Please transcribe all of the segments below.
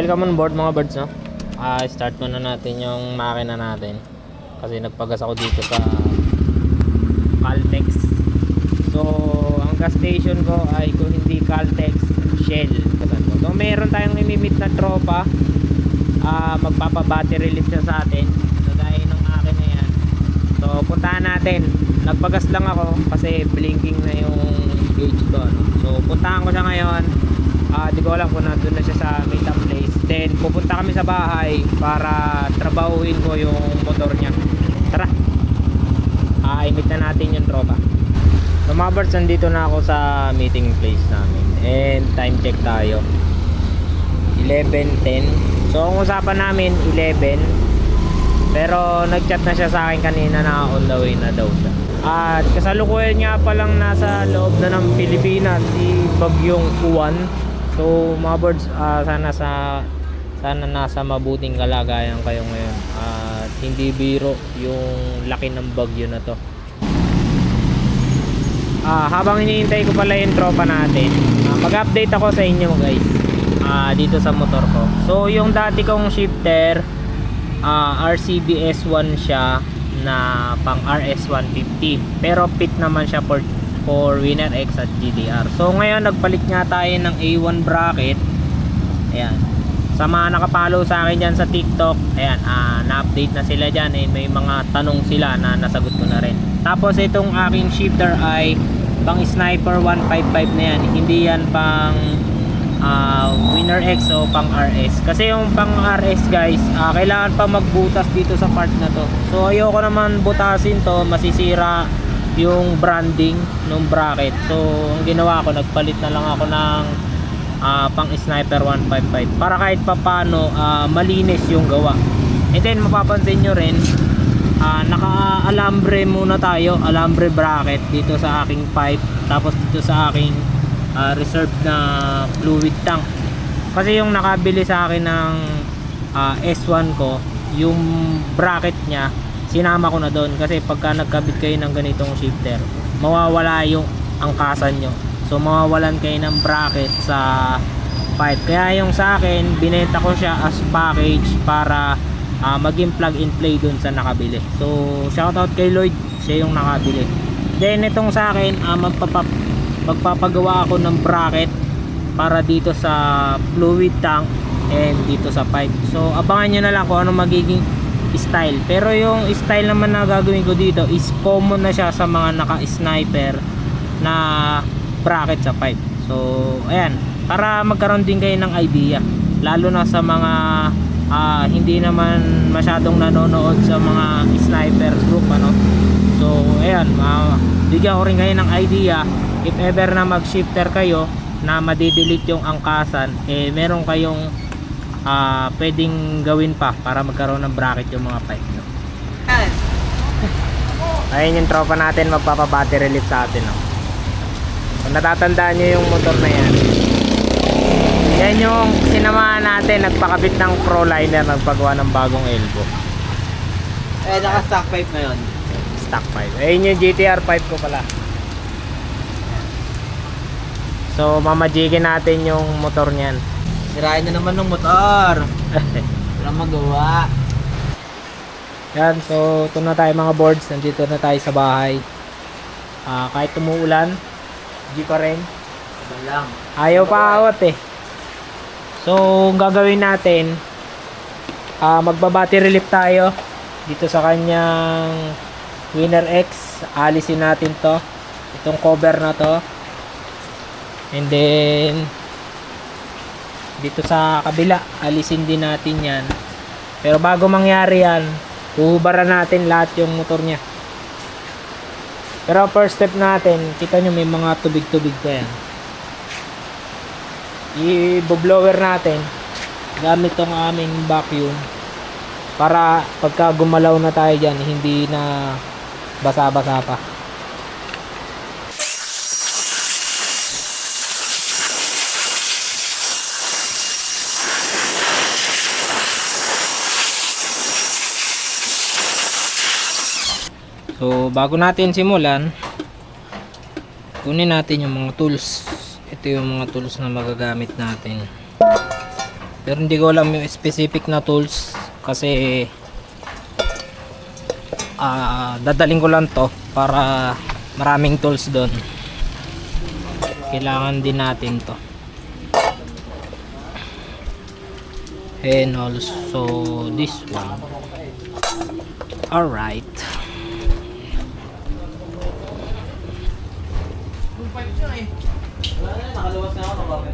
welcome on board mga birds, no? Start muna natin yung makina natin. Kasi nagpagas ako dito sa Caltex. So, ang gas station ko ay kung hindi Caltex, Shell. So, meron tayong imimit na tropa. Magpapa-battery lift siya sa atin. So, dahil ng akin na yan. So, puntahan natin. Nagpagas lang ako kasi blinking na yung gauge ko, no? So, puntahan ko siya ngayon. Di ko alam kung nandun na siya sa meetup place. Then pupunta kami sa bahay para trabahuin ko yung motor niya. Tara, imit na natin yung tropa. So mga birds, nandito na ako sa meeting place namin. And time check tayo, 11:10. So ang usapan namin 11. Pero nagchat na siya sa akin kanina na on the way na daw siya. At kasalukuyan niya palang nasa loob na ng Pilipinas si Bagyong Uwan. So mga birds, sana nasa mabuting kalagayan kayo ngayon at hindi biro yung laki ng bagyo na to. Habang hinihintay ko pala yung tropa natin, mag-update ako sa inyo guys, dito sa motor ko. So yung dati kong shifter, RCBS1 siya na pang RS150, pero fit naman siya for Winner X at GDR. So ngayon nagpalit nga tayo ng A1 bracket. Ayan, sa mga nakapollow sa akin dyan sa TikTok, ayan, na-update na sila dyan. May mga tanong sila na nasagot ko na rin. Tapos itong aking shifter ay pang Sniper 155 na yan. Hindi yan pang Winner X o pang RS. Kasi yung pang RS guys, kailangan pa magbutas dito sa part na to. So ayoko naman butasin to, masisira yung branding ng bracket. So ang ginawa ko, nagpalit na lang ako ng pang Sniper 155 para kahit papano malinis yung gawa. And then mapapansin nyo rin, naka-alambre muna tayo, alambre bracket dito sa aking pipe, tapos dito sa aking reserve na fluid tank. Kasi yung nakabili sa akin ng S1 ko, yung bracket nya sinama ko na doon. Kasi pagka nagkabit kayo ng ganitong shifter, mawawala yung angkasan nyo. So mawawalan kayo ng bracket sa pipe. Kaya yung sa akin, binenta ko siya as package para maging plug and play dun sa nakabili. So shoutout kay Lloyd, siya yung nakabili. Then itong sa akin, magpapagawa ako ng bracket para dito sa fluid tank and dito sa pipe. So abangan nyo na lang kung ano magiging style. Pero yung style naman na gagawin ko dito is common na siya sa mga naka-sniper na bracket sa pipe. So ayan, para magkaroon din kayo ng idea, lalo na sa mga hindi naman masyadong nanonood sa mga sniper group, ano. So ayan, bigyan ko rin kayo ng idea. If ever na mag shifter kayo na madidelete yung angkasan, meron kayong pwedeng gawin pa para magkaroon ng bracket yung mga pipe, no? Ayun yung tropa natin, magpapa-battery lift sa atin, no? Kung natatandaan nyo yung motor na yan, yan yung sinamahan natin, nagpakabit ng ProLiner, nagpagawa ng bagong elbow. Naka stock pipe na yun. Stock pipe. Ayun yung GTR pipe ko pala. So mamajigin natin yung motor nyan. Sirain na naman ng motor. Walang magawa. Yan, so ito na tayo mga boards. Nandito na tayo sa bahay. Kahit tumuulan, di pa rin. Lang. Ayaw pa awat eh. So ang gagawin natin, magbabattery lift tayo dito sa kanyang Winner X. Alisin natin to, itong cover na to. And then dito sa kabila, alisin din natin yan. Pero bago mangyari yan, huhubaran natin lahat yung motor nya. Pero first step natin, kita nyo may mga tubig-tubig pa yan. I-blower natin gamit tong aming vacuum para pagka gumalaw na tayo dyan, hindi na basa-basa pa. So bago natin simulan, kunin natin yung mga tools. Ito yung mga tools na magagamit natin. Pero hindi ko alam yung specific na tools kasi dadaling ko lang to para maraming tools doon. Kailangan din natin to. And also this one. Alright. Nakaluwas na ako.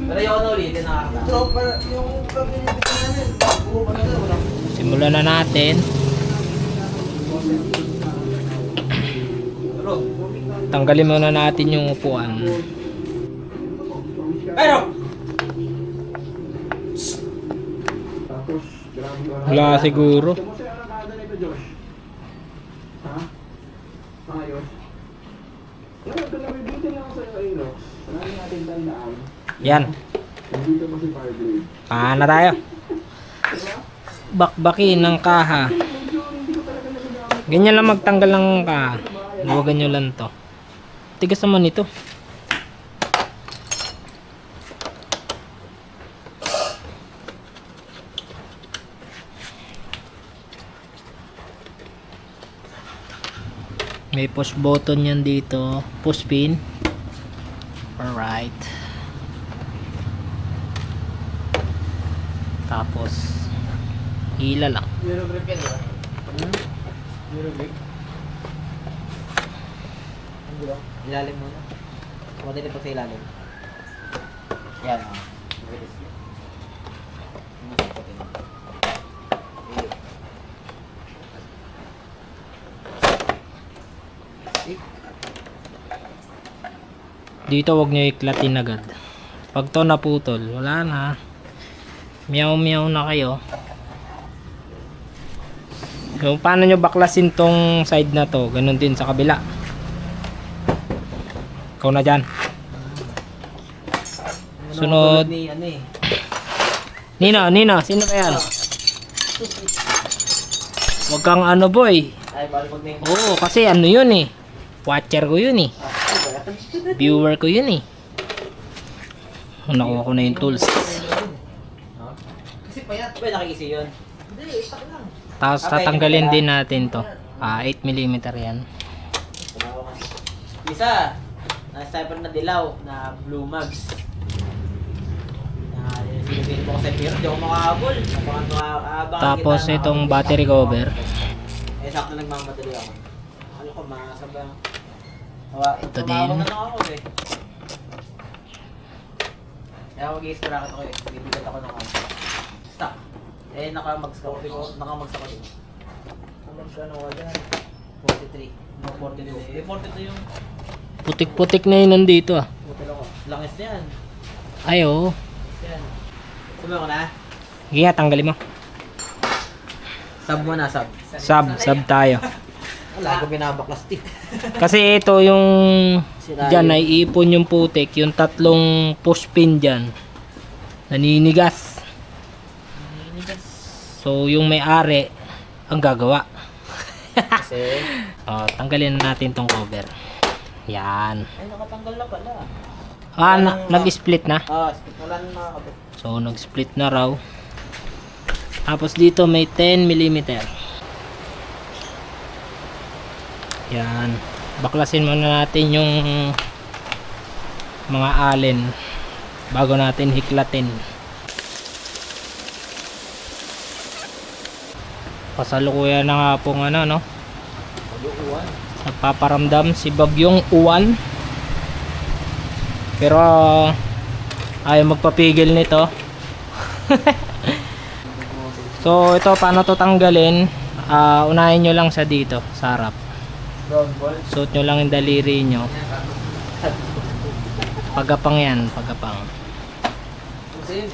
Pero ayoko na ulitin. Simulan na natin. Tanggalin muna natin yung upuan. Pero! Wala siguro. Yan. Paano tayo? Bakbakin ng kaha. Ganyan lang magtanggal ng kaha. Huwagan nyo lang to. Tigas naman ito. May push button yan dito. Push pin. Alright. Tapos hila lang. Eurogrip yan, diba? Eurogrip. Ilalim muna. Madali pa sa ilalim. Yan, o. Dito wag nyo iklatin agad. Pag to naputol, wala na. Meow meow na kayo. Kung paano nyo baklasin tong side na to, ganun din sa kabila. Ikaw na dyan. Sunod. Ni, ano eh. Nino, sino ba yan? Wag kang ano boy. Ay, bali pag name. Oo, kasi ano yun eh. Watcher ko yun eh. Viewer ko yun eh. Nakuha ko na yung tools. Kasi payat. Ba, nakikisi yun? Hindi, itak lang. Tapos tatanggalin din natin to. 8mm yan. Isa, na-sniper na dilaw na blue mags. Sinipin ko kasi pero di ako makahabol. Tapos itong battery cover. Eh, sakto nagmamadali ako. Ano ko, masabang. Ito din. Na lang ako eh. Kaya mag-i-extract ako eh. Bibigat ako ng ano. Stop. Eh, nakamags ko. Nakamags ako din. Nakamags ano ka dyan? 43. No, 42. Eh, 42 yung... Putik-putik na yun nandito ah. Putil ako. Langis na yan. Ay oo. Yan. Sabi ko na. Sige nga, tanggalin mo. Sub mo na, sub. Sub tayo. Wala ko binabaklastik. Kasi ito yung dyan ay ipon yung putik. Yung tatlong push pin dyan. Naninigas. So yung may-ari ang gagawa. Kasi... Tanggalin natin tong cover. Yan. Ay, nakatanggal na pala. Nag-split na. Split wala na nakakabit. So nag-split na raw. Tapos dito may 10mm. Yan. Baklasin muna natin yung mga allen bago natin hiklatin. Pasalukuyan na nga pong ano no. Nagpaparamdam si Bagyong Uwan. Pero ayaw magpapigil nito. So ito paano to tanggalin? Unahin nyo lang siya dito sa harap. Suot nyo lang yung daliri nyo. Pagapang yan, pagapang.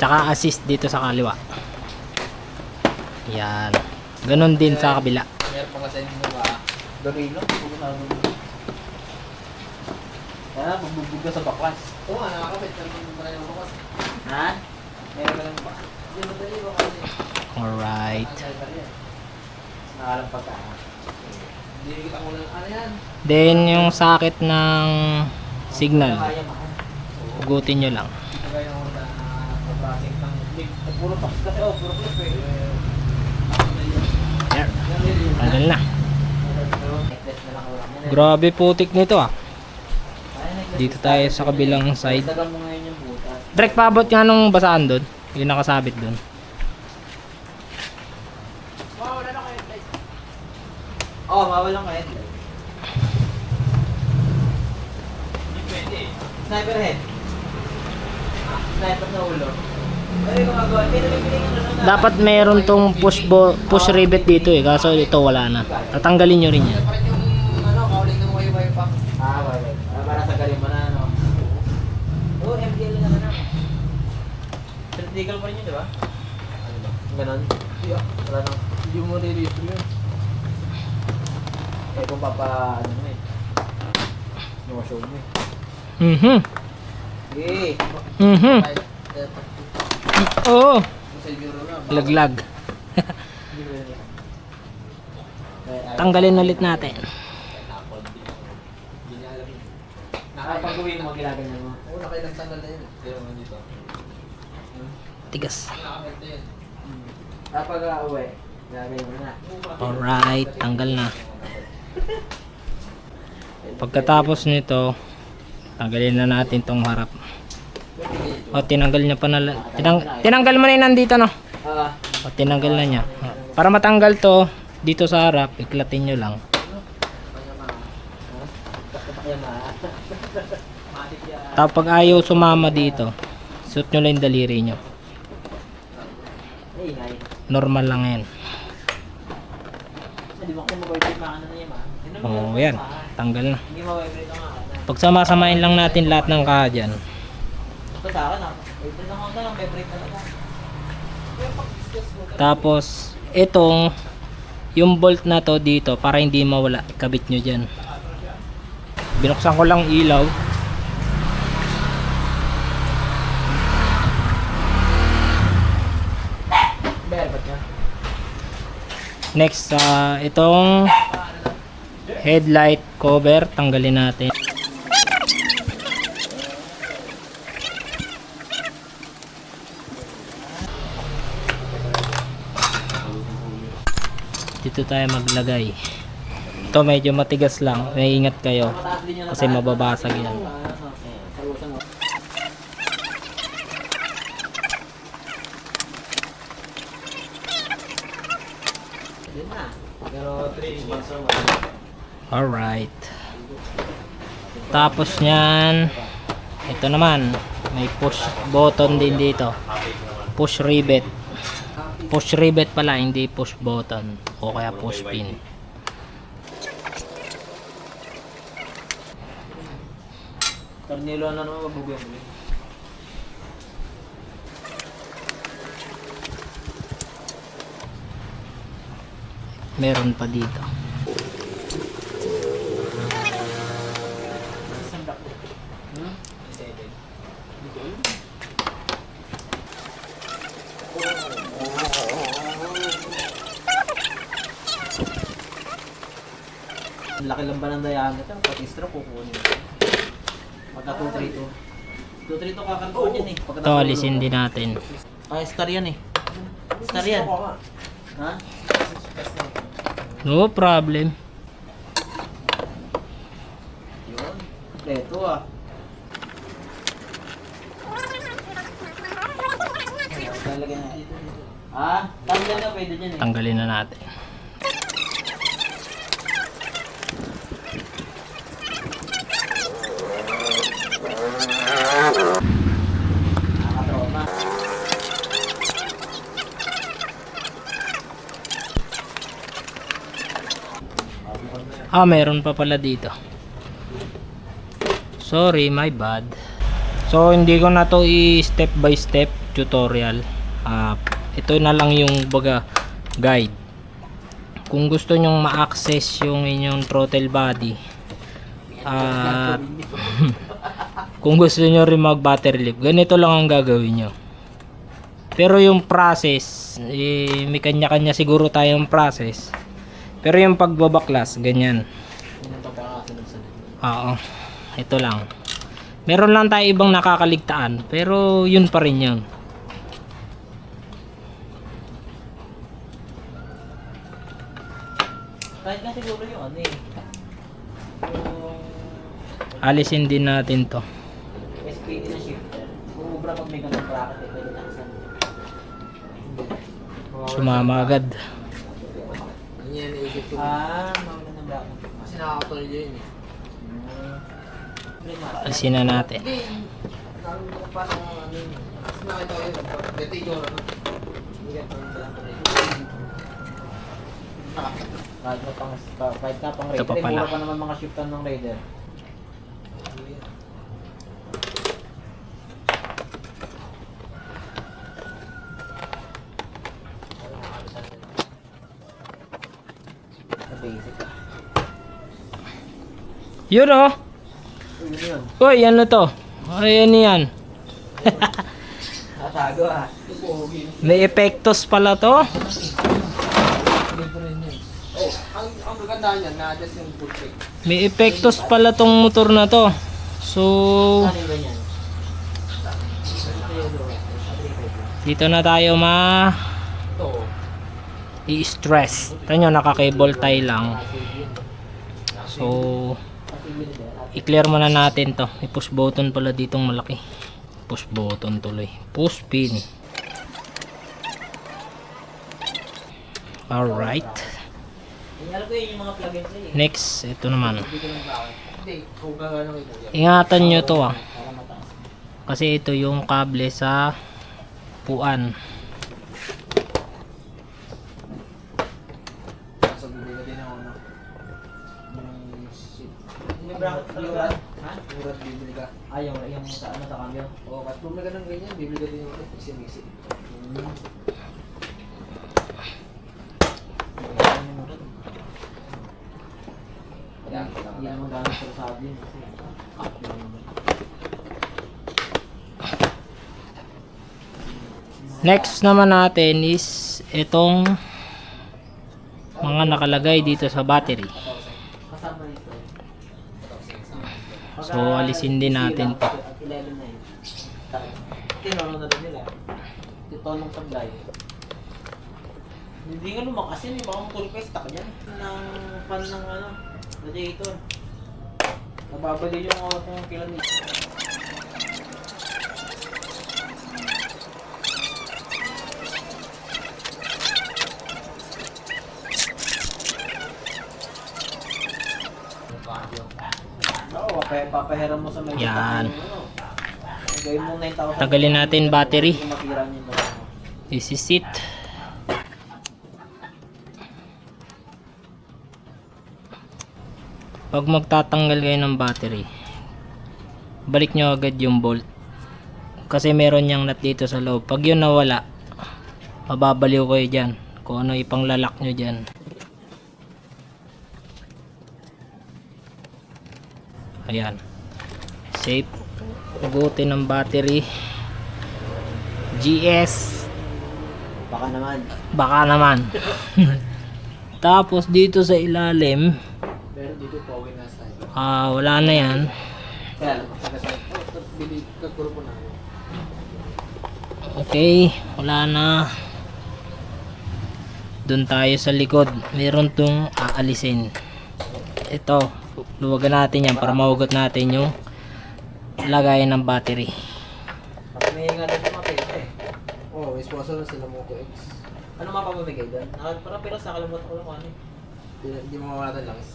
Tsaka assist dito sa kaliwa. Yan. Ganon din sa kabila. Meron pa kasi yung mga dorilo. Kaya magbubog ka sa baklas. Oo nga, nakakapit. Meron pa rin yung baklas. Ha? Meron pa rin yung baklas. Hindi mo tayo yung baklas eh. Alright. Nakalampag ka. Hindi kita ko lang. Ano yan? Then yung socket ng signal. Kaya mahal. Hugutin nyo lang. Kaya yung na Puro box kasi, puro clip eh. Ayan. Tanggal na. Necklace na lang ulang yan. Grabe putik nito ah. Dito tayo sa kabilang side. Dagan mo ngayon yung butas. Direct paabot nga nung basaan doon. Yung nakasabit doon. Mawalan ka headlight. Hindi pwede. Sniper head. Sniper na ulo. Ay, gumagawa. Pinag-piling yung ano na. Dapat meron tong push rivet dito eh. Kaso ito wala na. Tatanggalin nyo rin yan. Kauling ng way pa. Way. Para sa galing mo na, ano. MDL na na. Vertical pa rin yun, di ba? Ganon? Wala nang. Hindi mo release yun. Kung ano mo eh. No-show mo eh. Mhm. Okay. Mhm. Oo. Laglag. Tanggalin ulit natin. Nakapag-uwi mo, ginaganyan mo. Oo, nakailang tanggal na yun. Pero dito. Tigas. Kapag-uwi, ginaganyan mo na. Alright, tanggal na. Pagkatapos nito, tanggalin na natin tong harap. Tinanggal niya pa na. Tinanggal mo na yun nandito, no? Tinanggal na niya. Para matanggal to, dito sa harap, iklatin nyo lang. Tapos pag ayaw sumama dito, suot nyo lang yung daliri nyo. Normal lang yan. Oh, yan. Tanggal na. Pag sama-samain lang natin lahat ng kaha dyan. Tapos, itong yung bolt na to dito para hindi mawala, ikabit nyo dyan. Binuksan ko lang ilaw. Next, itong headlight cover, tanggalin natin. Dito tayo maglagay. Ito medyo matigas lang, may ingat kayo kasi mababasag yan. Alright. Tapos nyan, ito naman, may push button din dito. Push rivet. Push rivet pala, hindi push button. O kaya push pin. Tornilo na naman mabugay mo. Meron pa dito. Ang laki lang ba ng diameter? Pati stroke kukunin. Pagka 232. 232 kakargoon yan eh. Ito, alisin din natin. Star yan eh. Star yan. Ha? No problem. Yun. Ito ah. Talagyan na. Tanggal na pwede dyan eh. Tanggalin na natin. Nakatroma. Meron pa pala dito. Sorry, my bad. So, hindi ko na to i-step by step tutorial. Ito na lang yung baga guide. Kung gusto nyong ma-access yung inyong throttle body at kung gusto nyo rin mag battery lift, ganito lang ang gagawin nyo. Pero yung process, may kanya-kanya siguro tayong process. Pero yung pagbabaklas, ganyan. Oo, ito lang. Meron lang tayo ibang nakakaligtaan, pero yun pa rin yun. Kahit na siguro yung ano eh. Yung Alisin din natin to. SPD na shifter. Umubra pag may ganun bracket eh. Pwede nakasan. Sumama agad. Ano yan, naisip ko. Mawala ng bracket. Kasi nakakatuloy yun eh. Alisin na natin. Hindi, naroon ko parang ano yun. Kasi nakita ko yun. Dito yung ano. Hindi ka parang dalang tuloy. Kahit na pang Ito Raider. pa pala. Mura pa naman mga shiftan ng Raider. Sa basic. Yun oh. Yun yun. Uy, ano to? Ay, ano yan? Natago ah. May epektos pala to. Oh, ang maganda niyan, na-adjust yung full check. May epektos pala tong motor na to. So, Ano yung ganyan? dito na tayo Ito, i-stress. Ito nyo, naka-cable tie lang. So, i-clear muna natin to. May push button pala ditong malaki. Push button tuloy. Push pin. Alright. Alam ko yun yung mga plug and play eh. Next, ito naman. Hindi ko lang bakit. hindi, kung gano'n kay Kuya. Ingatan nyo to ah. Para mataas. Kasi ito yung kable sa puan. So, bibili din ako na. Yung shit. May bracket talaga. Ha? Urat bibili ka. Yung sa ano sa cambio. Oo, kahit bumili ka ng ganyan, bibili ka din yung urat. Mixi-mixi. Hindi naman gano'n sa sabi. Next naman natin is itong mga nakalagay dito sa battery. Kasama nito. So, alisin din natin to. At 11 na yun. Tinanong na rin nila. Titonong sablay. Hindi nga lumakas yun eh. Baka matulog stuck dyan. Ng fan ng ano, radiator. Nababali yung kung kailan nito. Oo, papahiram mo sa may Yan. Gawin mo 9,000. Tagalin natin battery. Kung matira niyo ba? This is it. Pag magtatanggal kayo ng battery, balik nyo agad yung bolt. Kasi meron niyang nut dito sa loob. Pag yun nawala, mababaliw kayo dyan. Kung ano ipanglalak nyo dyan. Ayan. Safe. Ugutin ng battery. GS. Baka naman. Baka naman. Tapos dito sa ilalim, Pero dito, pawin na style. wala na yan. Kaya alam mo. Bili, kagpuro po na. Okay, wala na. Doon tayo sa likod. Meron tong aalisin. Ito, luwagan natin yan para mahugot natin yung lagayan ng battery. Pag may nga doon sa mga pesa eh. Oo, may sponsor na sila Moto X. Ano mapapamigay doon? Parang pero sa kalimutan ko lang kung ano eh. Hindi mo mawala lang is.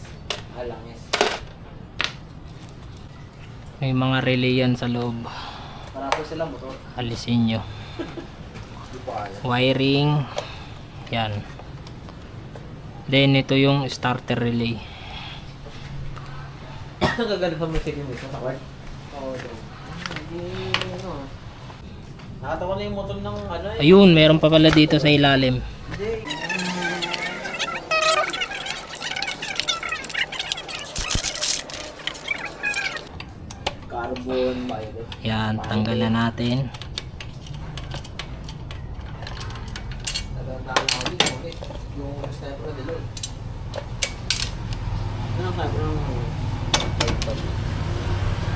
Alang yes. May mga relay yan sa loob. Para po sila motor. Alisin nyo. Hindi po kaya. Wiring. Yan. Then ito yung starter relay. Nagagalit pa mo sige mo sa kwart. Oo, ito. Hindi ano. Nakatawa na yung motor ng ano eh. Ayun, meron pa pala dito sa ilalim. Hindi. Carbon fiber. Yan, tanggalan natin. Nagandaan ako dito. Okay. Yung sniper na dilo. Ano ka bro?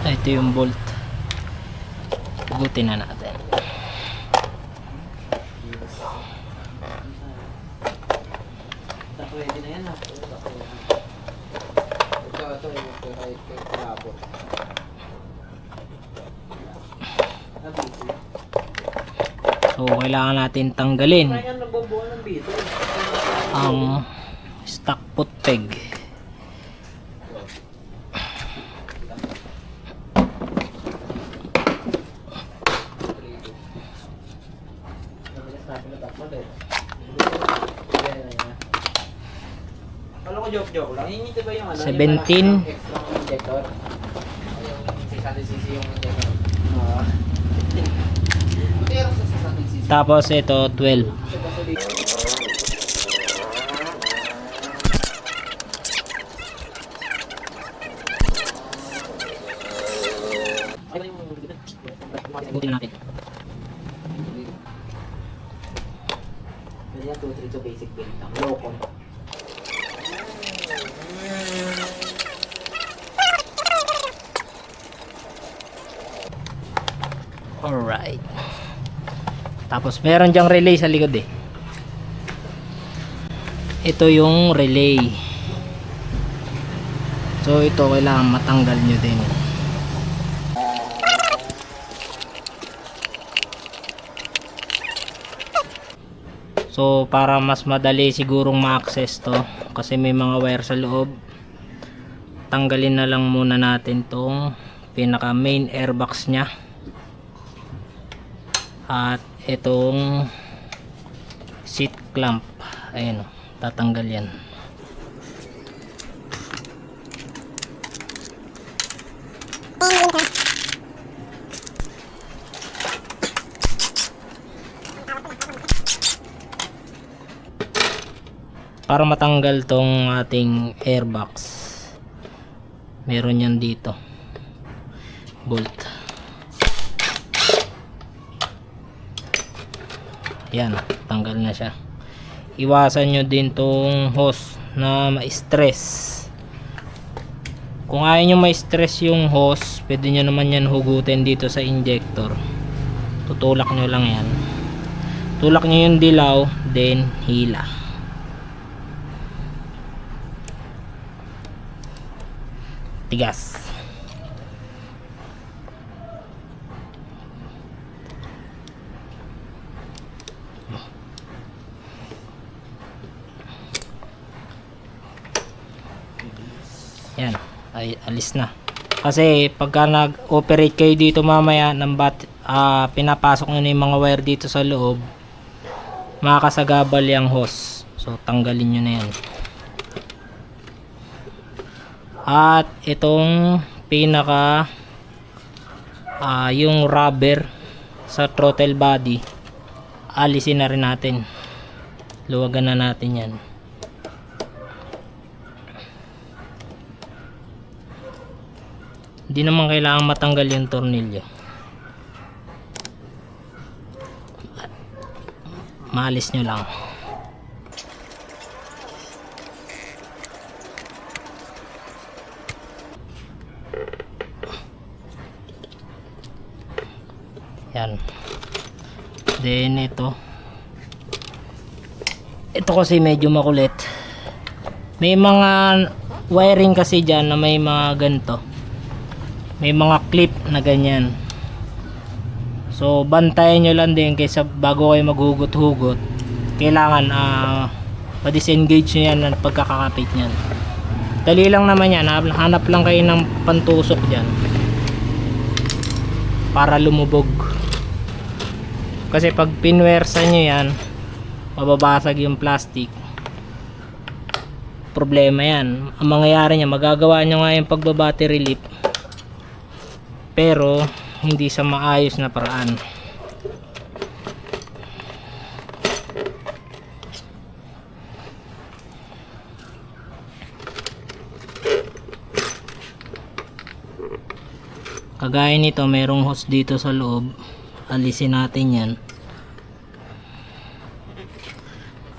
Ito yung bolt. Ugutin na natin. Pwede na yan ha. Ito yung kahit kalabot. Nabito. So kailangan natin tanggalin Kaya nabubuo ng bito. ang stock foot peg. Kala ko joke lang. Yung ito ba yung ano? 17. Yung extra injector? Yung 600cc yung injector. Pero sa sasabihin Tapos ito 12. Ikutin natin. Yan 232 basic build lang. Low comp. Alright. Tapos meron dyang relay sa likod eh. Ito yung relay. So ito kailangan matanggal nyo din. So para mas madali sigurong ma-access to kasi may mga wire sa loob, tanggalin na lang muna natin tong pinaka main airbox nya at itong seat clamp. Ayan o, tatanggal yan. Para matanggal tong ating airbox, meron yan dito, bolt. Yan, tanggal na siya. Iwasan nyo din tong hose na ma-stress. Kung ayaw nyo ma-stress yung hose, pwede nyo naman yan hugutin dito sa injector. Tutulak nyo lang yan. Tulak nyo yung dilaw, then hila. Tigas. Yan, ay alis na. Kasi pagka nag-operate kayo dito mamaya ng pinapasok nyo na yung mga wire dito sa loob, makakasagabal yung hose. So tanggalin nyo na yan. At itong pinaka yung rubber sa throttle body, alisin na rin natin. Luwagan na natin yan. Hindi naman kailangan matanggal yung tornilyo. Maalis nyo lang. Yan. Then ito kasi medyo makulit. May mga wiring kasi dyan na may mga ganito, may mga clip na ganyan. So bantayan nyo lang din kaysa bago kayo maghugot-hugot, kailangan ma-disengage nyo yan ng pagkakakapit nyan. Dali lang naman yan, hanap lang kayo ng pantusok dyan para lumubog. Kasi pag pinwersa nyo yan, mababasag yung plastic. Problema yan. Ang mangyayari niya, magagawa nyo nga yung pagbabattery relief, pero hindi sa maayos na paraan. Kagaya nito, merong hose dito sa loob. Alisin natin yan.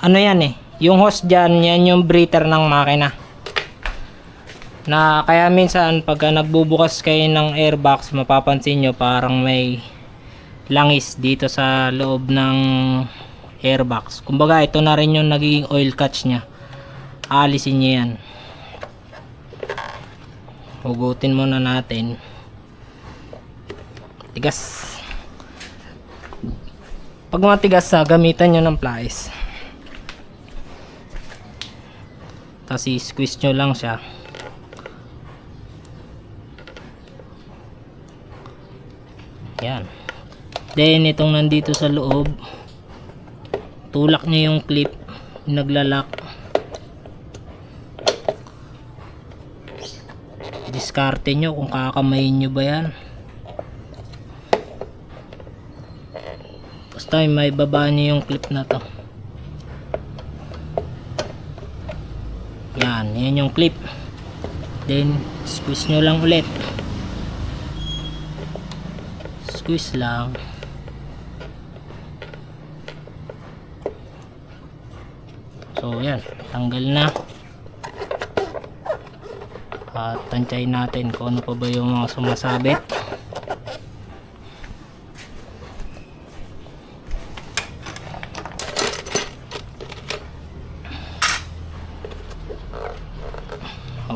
Ano yan eh, yung hose dyan, yan yung breather ng makina. Na kaya minsan pagka nagbubukas kayo ng airbox, mapapansin nyo parang may langis dito sa loob ng airbox. Kumbaga ito na rin yung nagiging oil catch nya Alisin nyo yan. Hugutin muna natin. Tigas. Pag matigas na, gamitan nyo ng pliers. Tapos i-squeeze nyo lang siya. Yan. Then itong nandito sa loob, tulak nyo yung clip, naglalak. Diskarte nyo kung kakamayin nyo ba yan. Basta may baba nyo yung clip na to. Yan, yan yung clip. Then squeeze nyo lang ulit. Squeeze lang. So yan, tanggal na. At tansyahin natin kung ano pa ba yung mga sumasabit.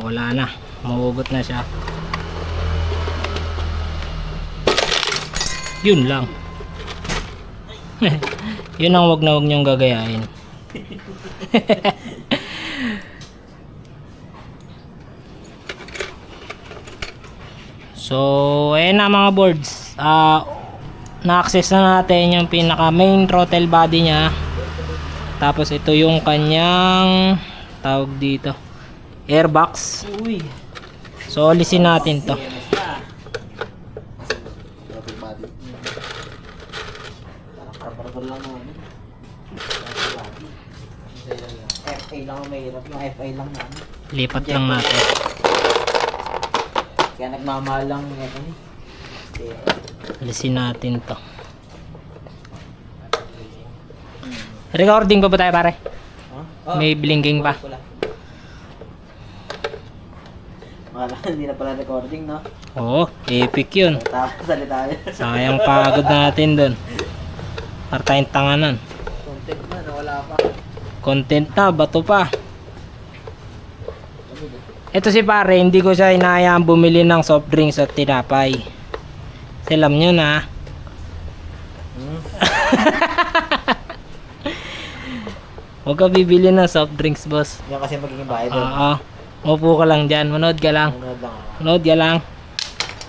Wala na, mahugot na siya. Yun lang. Yun ang wag na wag nyong gagayain. So ayan na mga boards, na-access na natin yung pinaka main throttle body nya. Tapos ito yung kanyang tawag dito, airbox. Uy. So alisin natin to. Parang lang naman. FA lang ang mahirap. Yung FA lang naman. Lipat lang natin. Kaya nagmamahal lang ito ni. Alisin natin to. Recording pa ba tayo pare? Oh, May blinking pa. Makala hindi na pala recording, no? Oo, epic yun. Salita niya. Sayang pagod natin dun. Para tayong tanganan. Content na, nawala pa. Content na, bato pa. Ito si pare, hindi ko siya inahayaan bumili ng soft drinks at tinapay. Kasi alam nyo na. Huwag ka bibili ng soft drinks, boss. Yan kasi magiging bayad doon. Oo. Upo ka lang dyan, manood ka lang. Manood lang ako. Manood ka lang.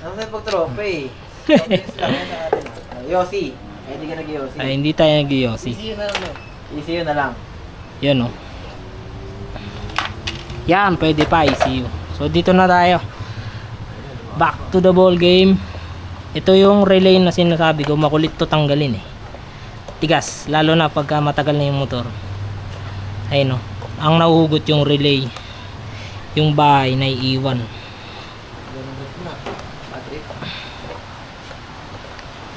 Ano sa'yo pag-tropa eh? Content lang yan sa atin. Yossi. Eh, di ka nag-Yossi. Ay, hindi tayo nag-yosi. ECU na lang. ECU na lang. Yan o. Yan, pwede pa ECU. So dito na tayo. Back to the ball game. Ito yung relay na sinasabi ko, makulit to tanggalin eh. Tigas, lalo na pagka matagal na yung motor. Ayun o. Ang nahuhugot yung relay. Yung bahay na iiwan.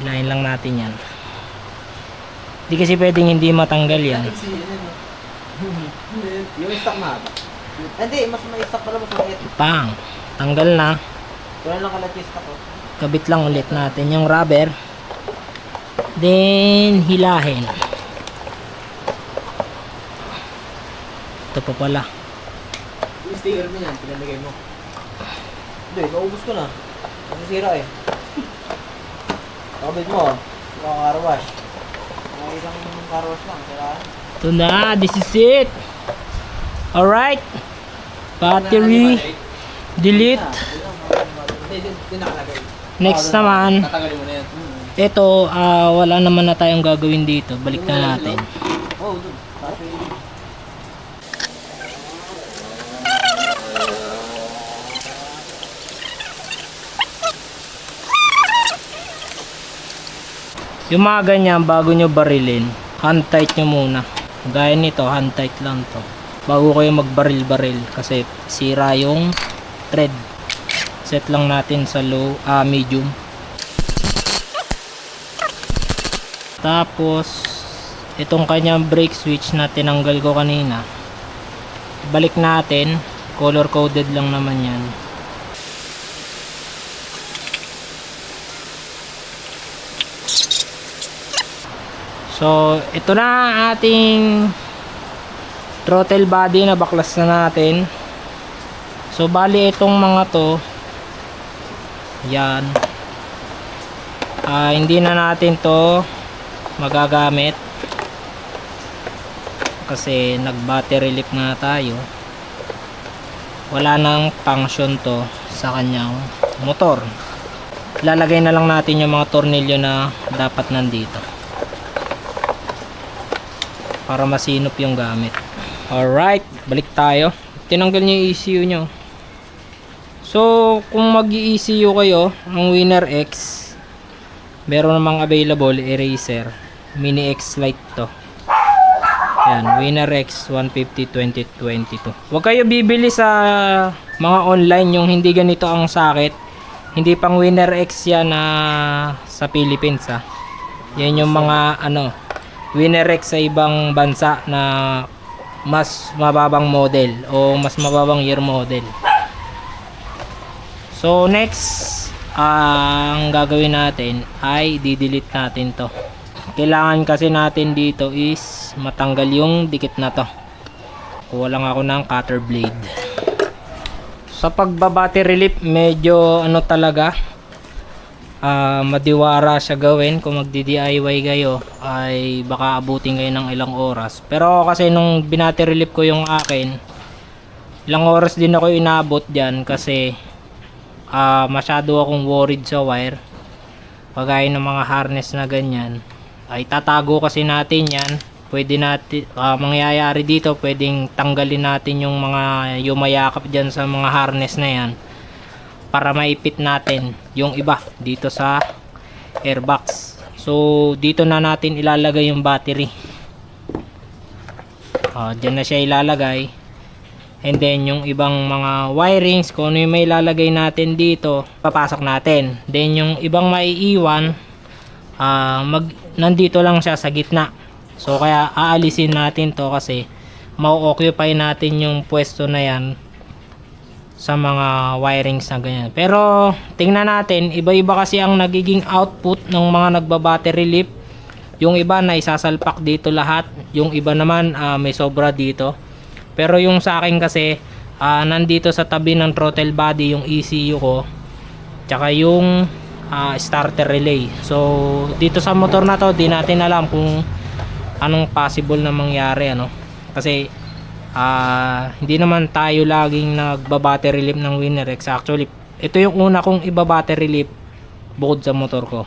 Hinahin lang natin yan. Hindi kasi pwedeng hindi matanggal yan. Yung stock na ata. Hindi, mas may stock pala, mas maliit. Pang, tanggal na. Kaya lang kalat yung stock ko. Kabit lang ulit natin yung rubber. Then hilahin. Ito pa pala. Yung sticker mo yan, pinamigay mo. Hindi, naubos ko na. Nasisira eh. Kabit mo, mga car wash. Mga isang car wash lang, kailangan. Ito na, this is it. Alright. Battery. Delete. Hindi nakalagay. Next naman, Tatagalin mo na yan. ito, wala naman na tayong gagawin dito. Balik na natin. Oh, doon. Kaso yun. Yung mga ganyan, bago nyo barilin, hand tight nyo muna. Gaya nito, hand tight lang to. Bago kayo magbaril-baril kasi sira yung thread. Set lang natin sa low, medium. Tapos, itong kanyang brake switch na tinanggal ko kanina. Balik natin, color coded lang naman yan. So, ito na ating throttle body na baklas na natin. So bali itong mga to, yan, hindi na natin to magagamit kasi nag battery lift na tayo. Wala nang function to sa kanyang motor. Lalagay na lang natin yung mga tornilyo na dapat nandito para masinop yung gamit. Alright, balik tayo. Tinanggal niyo yung ECU nyo. So kung mag-ECU kayo ng Winner X, meron namang available eraser, Mini X Lite to. Yan, Winner X 150 2022. Huwag kayo bibili sa mga online yung hindi ganito ang sakit. Hindi pang Winner X yan na sa Philippines ha. Yan yung mga Winner X sa ibang bansa na mas mababang model o mas mababang year model. So next, ang gagawin natin ay di-delete natin to. Kailangan kasi natin dito is matanggal yung dikit na to. Kuha lang ako ng cutter blade. Sa pagbabattery lift, medyo talaga madiwara siya gawin. Kung magdi-DIY kayo ay baka abutin kayo ng ilang oras. Pero kasi nung binattery lift ko yung akin, ilang oras din ako inabot dyan kasi masyado akong worried sa wire. Pagaya ng mga harness na ganyan ay tatago kasi natin yan. Pwede natin, mangyayari dito, pwedeng tanggalin natin yung mga yumayakap dyan sa mga harness na yan para maipit natin yung iba dito sa airbox. So dito na natin ilalagay yung battery. Dyan na siya ilalagay. And then yung ibang mga wirings, kung ano yung may ilalagay natin dito, papasok natin. Then yung ibang maiiwan, nandito lang siya sa gitna. So kaya aalisin natin to kasi mau-occupy natin yung pwesto na yan sa mga wirings na ganyan. Pero tingnan natin, iba-iba kasi ang nagiging output ng mga nagba-battery lift. Yung iba na isasalpak dito lahat, yung iba naman may sobra dito. Pero yung sa akin kasi nandito sa tabi ng throttle body yung ECU ko, tsaka yung starter relay. So dito sa motor na to, di natin alam kung anong possible na mangyari kasi hindi naman tayo laging nagba-battery lift ng Winner X. Actually ito yung una kong iba-battery lift bukod sa motor ko.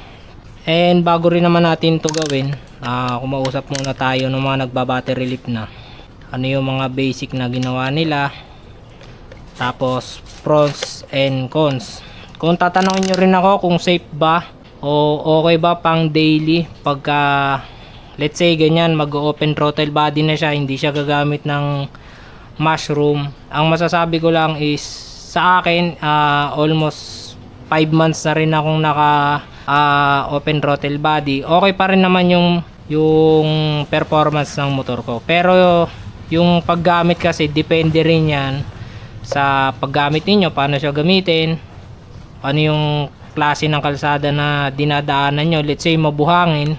And bago rin naman natin to gawin, kumausap muna tayo ng mga nagba-battery lift na ano yung mga basic na ginawa nila, tapos pros and cons. Kung tatanungin nyo rin ako kung safe ba o okay ba pang daily pagka let's say ganyan mag-open throttle body na siya, hindi siya gagamit ng mushroom, ang masasabi ko lang is sa akin almost 5 months na rin akong naka open throttle body, okay pa rin naman yung performance ng motor ko. Pero yung paggamit kasi depende rin yan sa paggamit ninyo, paano siya gamitin, ano yung klase ng kalsada na dinadaanan nyo. Let's say mabuhangin,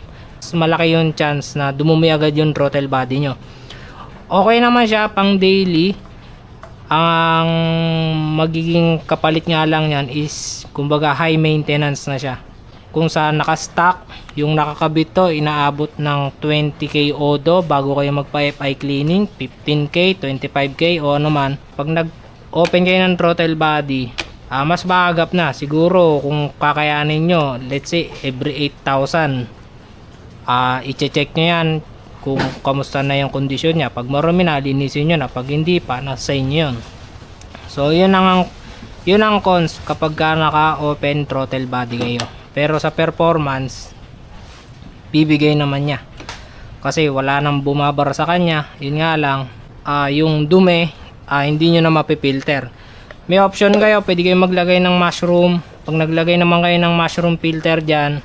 malaki yung chance na dumumi agad yung throttle body nyo. Okay naman siya pang daily. Ang magiging kapalit nga lang yan is kumbaga high maintenance na siya. Kung saan nakastock, yung nakakabit to inaabot ng 20k odo bago kayo magpa-FI cleaning, 15k, 25k o ano man. Pag nag-open kayo ng throttle body, mas maagap na. Siguro kung kakayanin nyo, let's say every 8,000, i-check nyo yan kung kamusta na yung kondisyon niya. Pag marumi na, linisin nyo na. Pag hindi pa, nasa inyo yun. So yun ang cons kapag ka naka-open throttle body kayo. Pero sa performance, bibigay naman niya. Kasi wala nang bumabar sa kanya. Yun nga lang, yung dumi, hindi nyo na mapipilter. May option kayo, pwede kayo maglagay ng mushroom. Pag naglagay naman kayo ng mushroom filter dyan,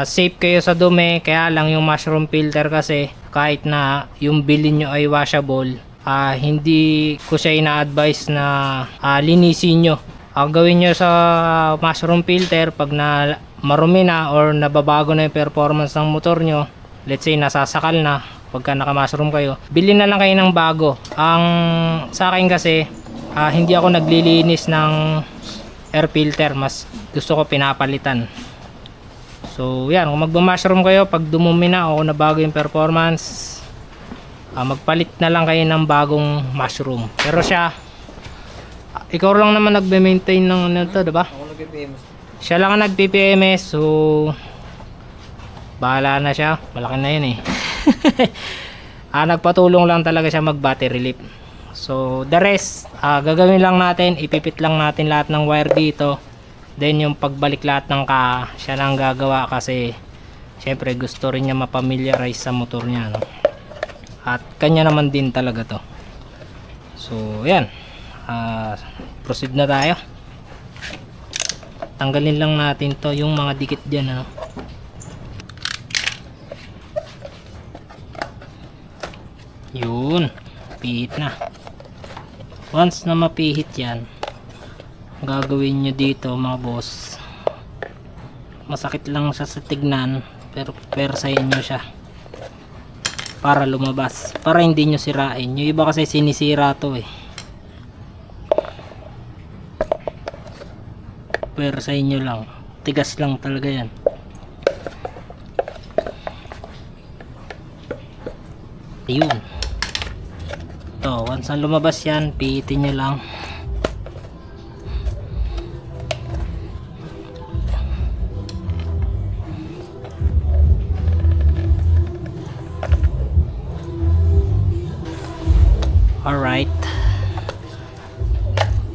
safe kayo sa dumi. Kaya lang yung mushroom filter kasi, kahit na yung bilhin nyo ay washable, hindi ko siya ina-advise na linisin nyo. Gawin nyo sa mushroom filter pag marumi na or nababago na yung performance ng motor nyo, let's say nasasakal na, pagka naka-mushroom kayo, bili na lang kayo ng bago. Ang sa akin kasi, hindi ako naglilinis ng air filter, mas gusto ko pinapalitan. So yan, kung magma-mushroom kayo, pag dumumi na o nabago yung performance, magpalit na lang kayo ng bagong mushroom. Pero siya, ikaw lang naman nagbe-maintain ng ano to, diba? Ako nag-PPMS. Siya lang ang nag-PPMS, so bahala na siya, malaki na yun eh. Nagpatulong lang talaga siya mag battery relief. So the rest, gagawin lang natin, ipipit lang natin lahat ng wire dito. Then yung pagbalik lahat ng siya lang gagawa kasi syempre gusto rin niya mapamiliarize sa motor niya, no? At kanya naman din talaga to. So yan, proceed na tayo. Tanggalin lang natin to, yung mga dikit dyan, ano. Yun, pihit na. Once na mapihit yan, gagawin nyo dito mga boss, masakit lang siya sa tignan, pero persahin nyo siya para lumabas, para hindi nyo sirain. Yung iba kasi sinisira to eh. Persahin nyo lang, tigas lang talaga yan. Ayun. To, once na lumabas yan, pihitin nyo lang. Alright,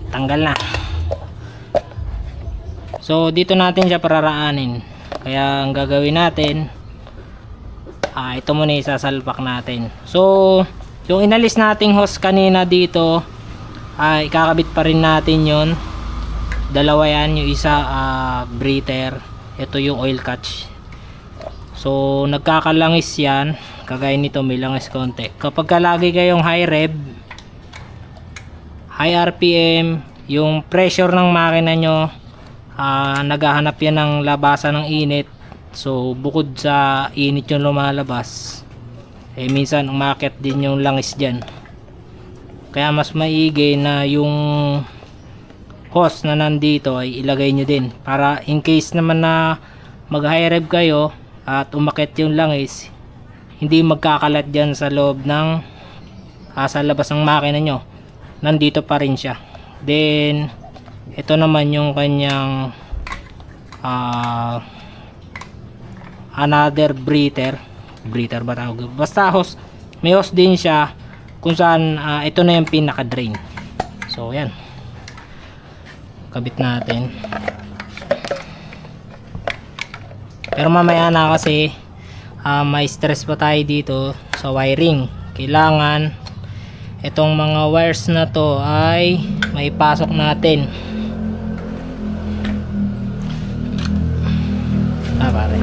tanggal na. So dito natin siya pararaanin, kaya ang gagawin natin, ito muna isasalpak natin. So yung inalis nating hose kanina dito, ikakabit pa rin natin yon. Dalawa yan, yung isa breather, ito yung oil catch. So nagkakalangis yan, kagaya nito may langis konti. Kapag lagi kayong high rev, high RPM, yung pressure ng makina nyo, naghahanap yan ng labasan ng init. So bukod sa init yung lumalabas, minsan umakyat din yung langis dyan. Kaya mas maigi na yung hose na nandito ay ilagay nyo din, para in case naman na mag high rev kayo at umakyat yung langis, hindi magkakalat dyan sa loob ng sa labas ng makina nyo, nandito pa rin siya. Then ito naman yung kanyang another breather ba tawag, basta hose, may hose din siya kung saan ito na yung pinaka drain. So yan, kabit natin. Pero mamaya na kasi may stress pa tayo dito sa wiring. Kailangan itong mga wires na to ay may pasok natin. Pare,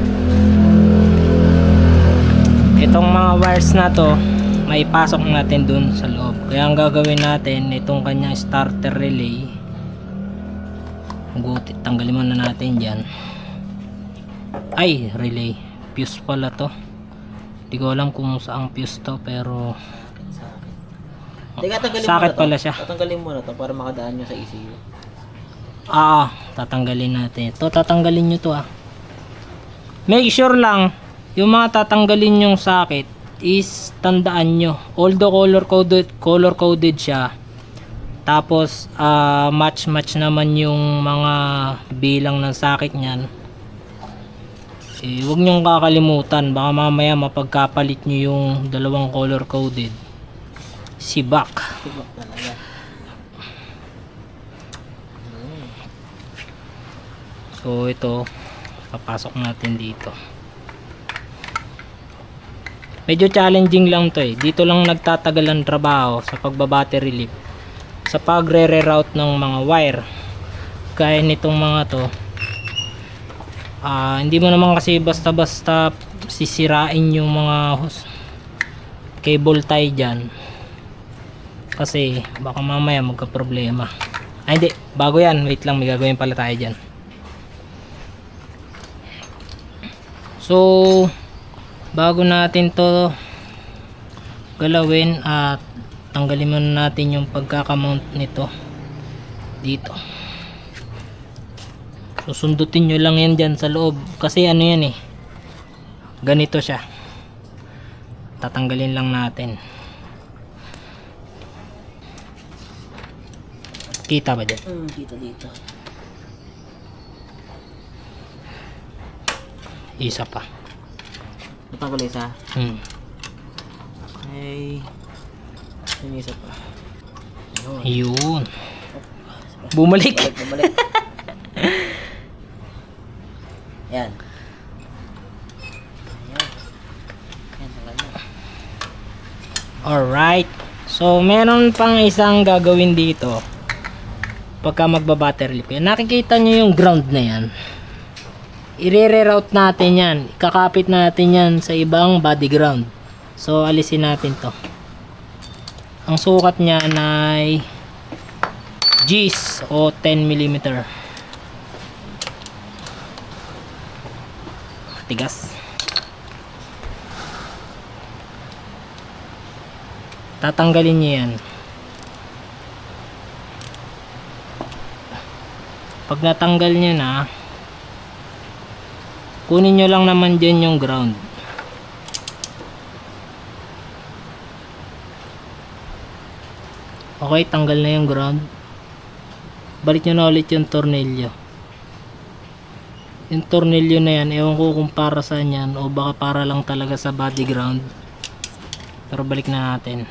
itong mga wires na to may pasok natin dun sa loob. Kaya ang gagawin natin, itong kanyang starter relay, gutit, tanggalin muna natin dyan. Ay, relay, fuse pala to. Di ko alam kung saang fuse to, pero sakit pala siya. Tatanggalin mo na to para makadaan nyo sa ECU. Tatanggalin natin ito. Tatanggalin nyo to Make sure lang yung mga tatanggalin yung socket is tandaan nyo, although color coded siya, tapos match naman yung mga bilang ng socket nyan, huwag nyong kakalimutan, baka mamaya mapagkapalit nyo yung dalawang color coded, sibak talaga. So ito papasok natin dito. Medyo challenging lang to dito lang nagtatagal ang trabaho sa pagbabattery relief, sa pagre-reroute ng mga wire. Kaya nitong mga to, hindi mo naman kasi basta-basta sisirain yung mga cable tie dyan, kasi baka mamaya magka-problema. Hindi, bago yan, wait lang, may gagawin pala tayo dyan. So bago natin to galawin at tanggalin muna natin yung pagkakamount nito dito. Susundutin nyo lang yan dyan sa loob kasi ano yan eh, ganito siya. Tatanggalin lang natin. Kita ba dyan? Kita dito. Isa pa. Natanggal isa. Okay. Yung isa pa. Yun. Bumalik. Bumalik. Yan. Yan, tanggal na. Alright. So, meron pang isang gagawin dito. Pagka magba-battery leaf. Nakikita nyo yung ground na yan. I-reroute natin yan. Ikakapit natin yan sa ibang body ground. So, alisin natin to. Ang sukat niya ay G's o 10mm. Tigas. Tatanggalin niyo yan. Pag natanggal niyo na, kunin nyo lang naman dyan yung ground. Okay, tanggal na yung ground. Balik nyo na ulit yung tornilyo. Yung tornilyo na yan, ewan ko kung para saan yan o baka para lang talaga sa body ground. Pero balik na natin.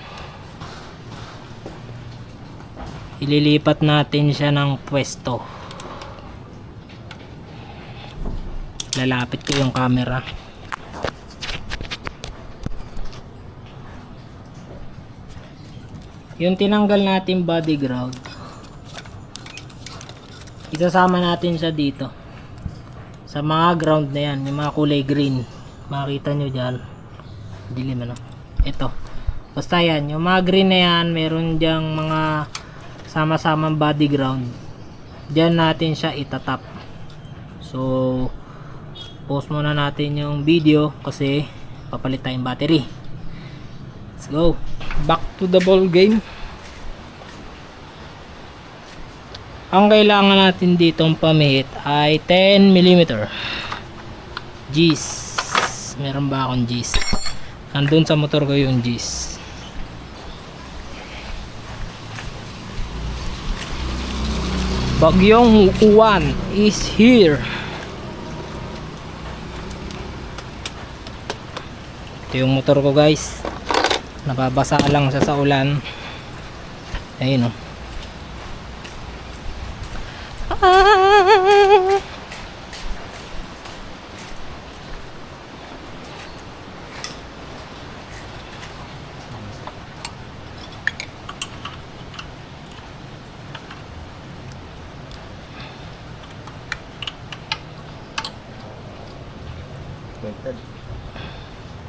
Ililipat natin siya ng pwesto. Lalapit ko yung camera. Yung tinanggal natin body ground, isasama natin siya dito sa mga ground na yan, yung mga kulay green. Makita nyo dyan, dilim ano, ito, basta yan, yung mga green na yan, meron dyang mga sama-samang body ground. Diyan natin siya itatap. So pause muna natin yung video kasi papalit tayong battery. Let's go. Back to the ball game. Ang kailangan natin ditong pamihit ay 10mm. G's. Meron ba akong G's? Nandun sa motor ko yung G's. Bagyong uwan is here. Ito yung motor ko guys, nababasa lang siya sa ulan. Ayun o.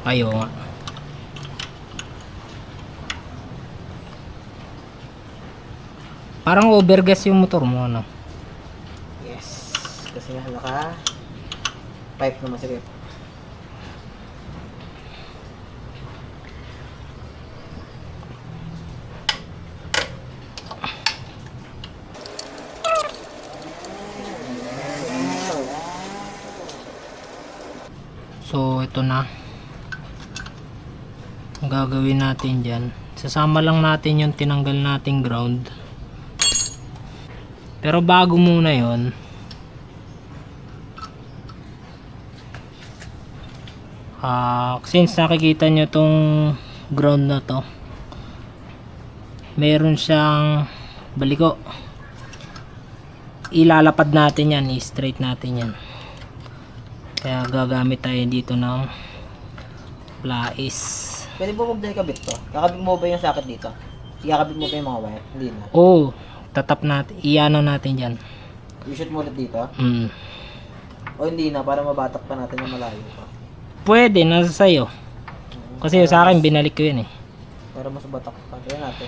Ayaw nga. Parang overgas yung motor mo, ano? Yes. Kasi nga naka pipe na masakit. So, ito na. Ang gagawin natin dyan, sasama lang natin yung tinanggal nating ground. Pero bago muna yon, since nakikita nyo tong ground na to, meron siyang baliko. Ilalapad natin yan, i-straight natin yan. Kaya gagamit tayo dito ng plais. Pwede mo magdala kabit to? Kakabit mo ba yung socket dito? Kakabit mo pa yung mga wire? Hindi na. Oh, tatap natin, iano natin dyan. I-shoot mo ulit dito? Mm. O hindi na, para mabatak pa natin ng malayo pa. Pwede, nasa sayo. Kasi sa akin, binalik ko yun eh. Para mas batak pa. Kaya natin.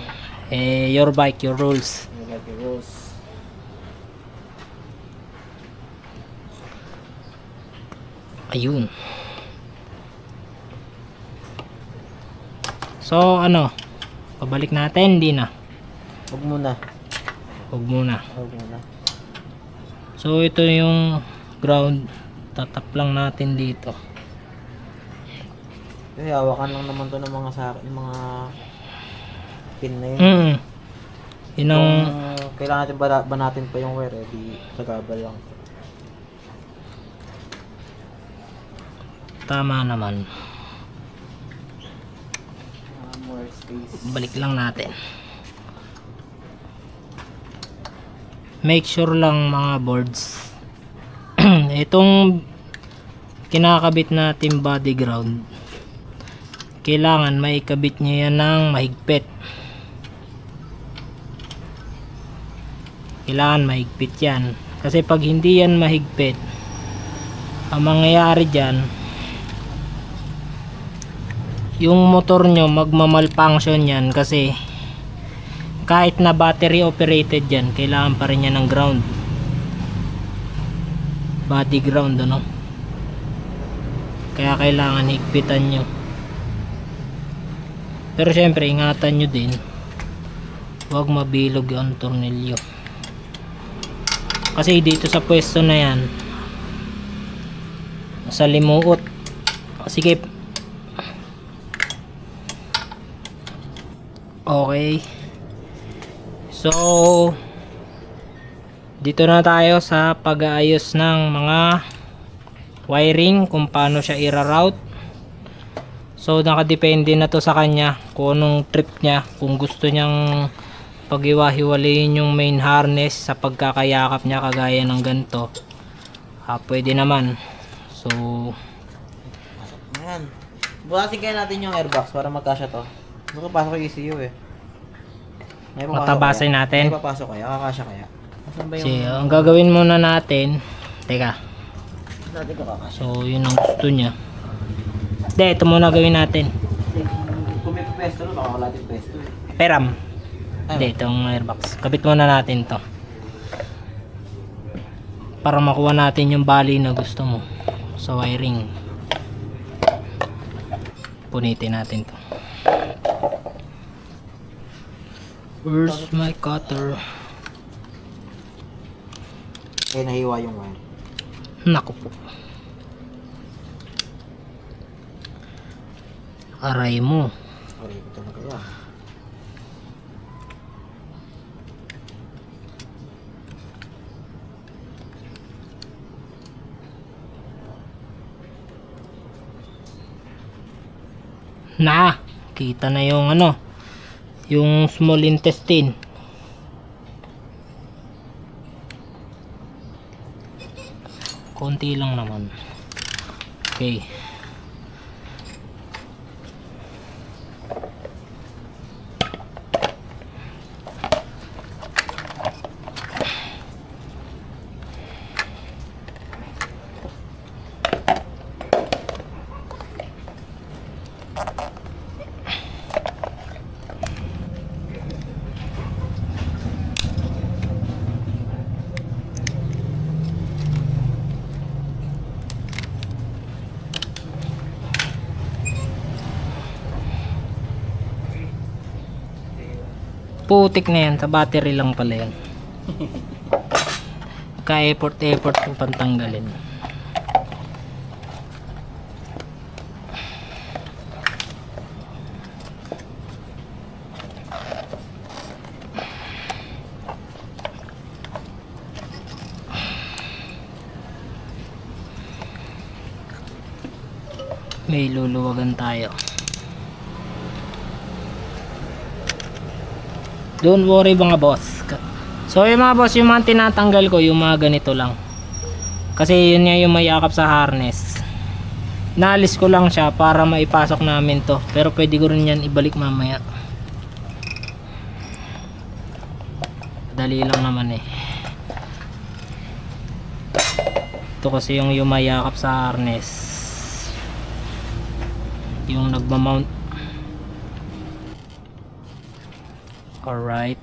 Your bike, your rules. Nagag yung rules. Ayun. So ano, pabalik natin, hindi na. Huwag muna. Huwag muna. Huwag muna. So ito yung ground, tatap lang natin dito. Kasi hawakan lang naman to ng mga yung mga pin na yun. Yun ang Kung kailangan natin banatin pa yung wire, di sagabal lang. tama naman. More space. Balik lang natin. Make sure lang mga boards. Itong kinakabit natin body ground, kailangan maikabit nyo yan ng mahigpit. Kailangan mahigpit yan. Kasi pag hindi yan mahigpit, ang mangyayari dyan, yung motor nyo magmamalfunction yan. Kasi kahit na battery operated yan, kailangan pa rin yan ng ground, body ground, ano. Kaya kailangan higpitan nyo. Pero syempre ingatan nyo din, huwag mabilog yung tornilyo. Kasi dito sa pwesto na yan, sa limuot, sige. Okay, so dito na tayo sa pag-aayos ng mga wiring, kung paano siya i-route. So nakadepende na to sa kanya kung anong trip niya, kung gusto niyang pag-iwa-hiwalayin yung main harness sa pagkakayakap niya kagaya ng ganito, pwede naman. So Ayan. Bukasin kaya natin yung airbox para magkasya to. Gusto ko pasok yung ECU eh. May papasok matabasin kaya? natin. May papasok kaya? Kakasya kaya? Asan ba yung... Kasi ang gagawin muna natin, teka, Natin ko kakasya. so yun ang gusto niya. Hindi, ito muna gawin natin. Kung may pwesto no, baka wala din pwesto eh. Peram. Hindi, itong airbox. Kabit muna natin to para makuha natin yung bali na gusto mo sa wiring. Punitin natin to. Where's my cutter? Eh, nahiwa yung wire. Naku po. Aray mo. Sorry, ito na kaya. Na, kita na yung ano, yung small intestine. Konti lang naman. Okay. Putik na yan, sa battery lang pala yan. Ka-effort yung pantanggalin. May luluwagan tayo. Don't worry mga boss. So yung mga boss, yung mga tinatanggal ko, yung mga ganito lang. Kasi yun nga yung may yakap sa harness. Naalis ko lang siya para maipasok namin to. Pero pwede ko rin yan ibalik mamaya. Dali lang naman eh. Ito kasi yung may yakap sa harness. Yung nagmamount. Alright.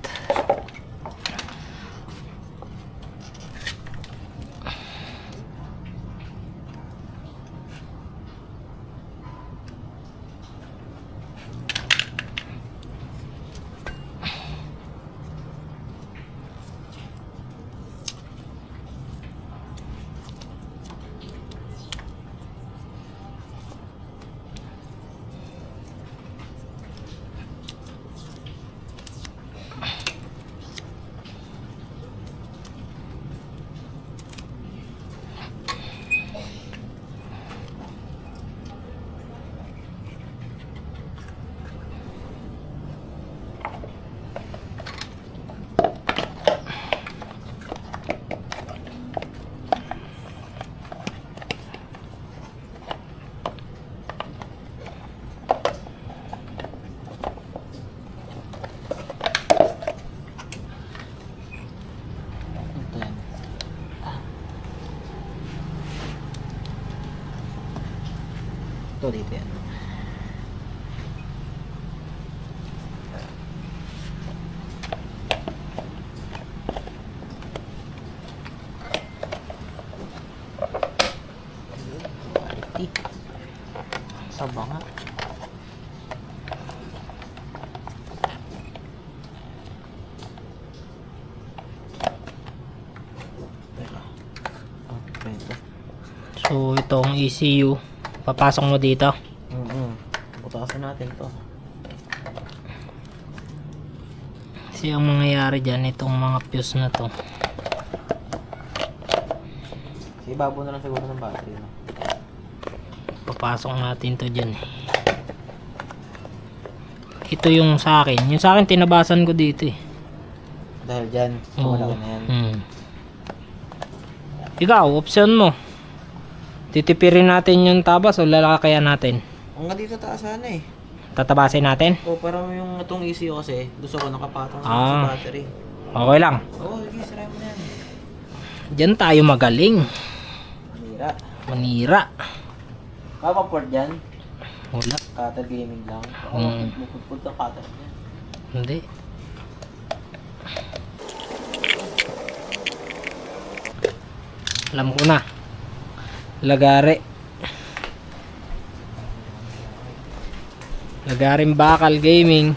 Ito dito yan. Quality. Saba nga. So itong ECU, papasok mo dito. Butasan natin to. Kasi ang mangyayari dyan, itong mga fuse na to, Kasi ibabaw na lang siguro ng battery. No? papasok natin to dyan. Ito yung sa akin. Yung sa akin tinabasan ko dito eh. Dahil dyan, wala na yan. Ikaw, option mo. Titipirin natin yung tabas o lalakayan natin? Ang nga dito taas sana eh. Tatabasin natin? O parang yung itong ECU kasi, gusto ko nakapatong Ah. sa battery. Okay lang. Oo, sige, saray mo na yan. Diyan tayo magaling. Manira. Manira. Kapaport dyan, Wala. cutter gaming lang. Bukod ang cutter niya. Hindi. Alam ko na. Lagari. Lagaring bakal gaming.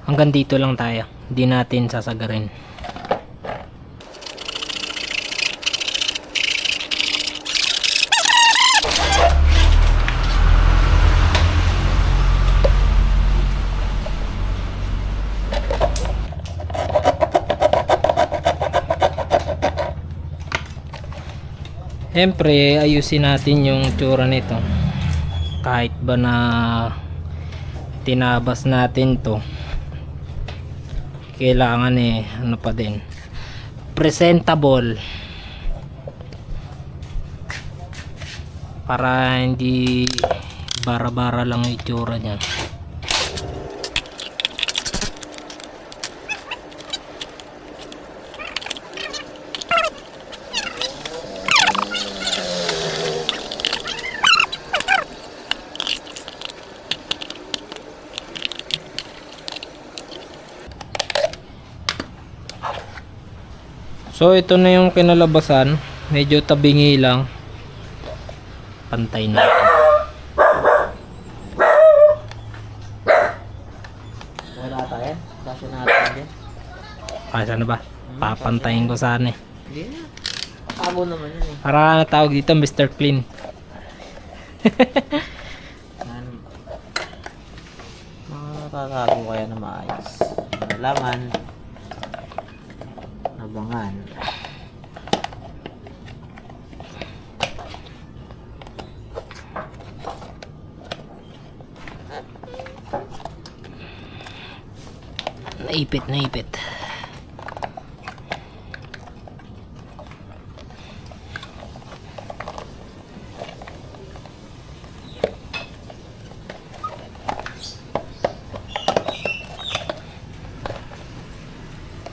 Hanggang dito lang tayo. Hindi natin sasagarin. Siyempre, ayusin natin yung tsura nito. Kahit ba na tinabas natin to, kailangan ano pa din, presentable, para hindi bara-bara lang yung itsura niya. So ito na yung kinalabasan, medyo tabingi lang. Pantay natin. Wala tayo. Kasi natin din. Kaya sana ba? Papantayin ko sana eh. Hindi na. Pabo naman yun eh. Para natawag dito Mr. Clean. Makakagago kaya na maayos. Malaman. Abangan. Naipit, naipit.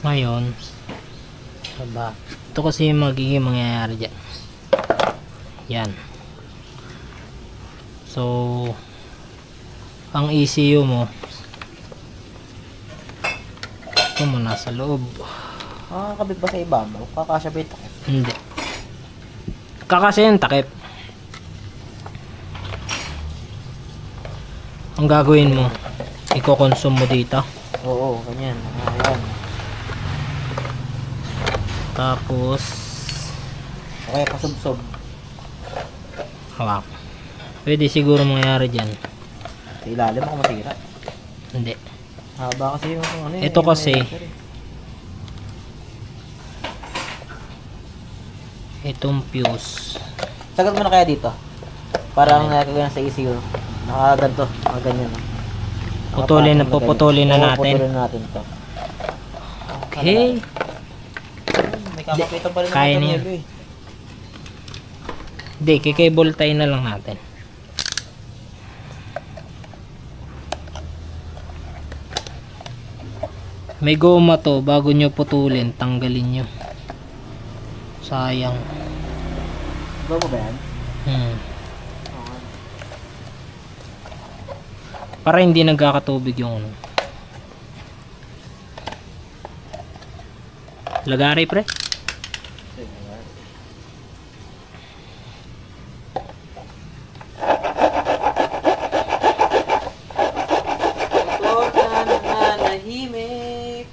Ngayon, Aba. ito kasi yung magiging mangyayari dyan. Yan. So, ang ECU mo, ito mo nasa loob. Kakabit ba sa ibabaw? Kakasabit ako. Hindi. Kakasya yung takip. Ang gagawin mo, i-consume mo dito. Oo, ganyan. Ayan. Tapos, Okay, pasubsob. hawak. Pwede siguro mangyari dyan. Sa ilalim ako masira. Hindi. Haba kasi yung ano eh. Ito kasi, itong fuse. Sagad mo na kaya dito. Parang nakagano sa ECU. Nakaganto. Nakaganyan. Putulin na natin. Puputulin na natin to. Okay. Kakapitan pa rin ng Kaya motor niya. nito eh. Hindi, kikable tie na lang natin. May goma to, bago nyo putulin, tanggalin nyo. Sayang. Ba mo ba yan? Para hindi nagkakatubig yung ano. Lagari pre. Motor na nanahimik.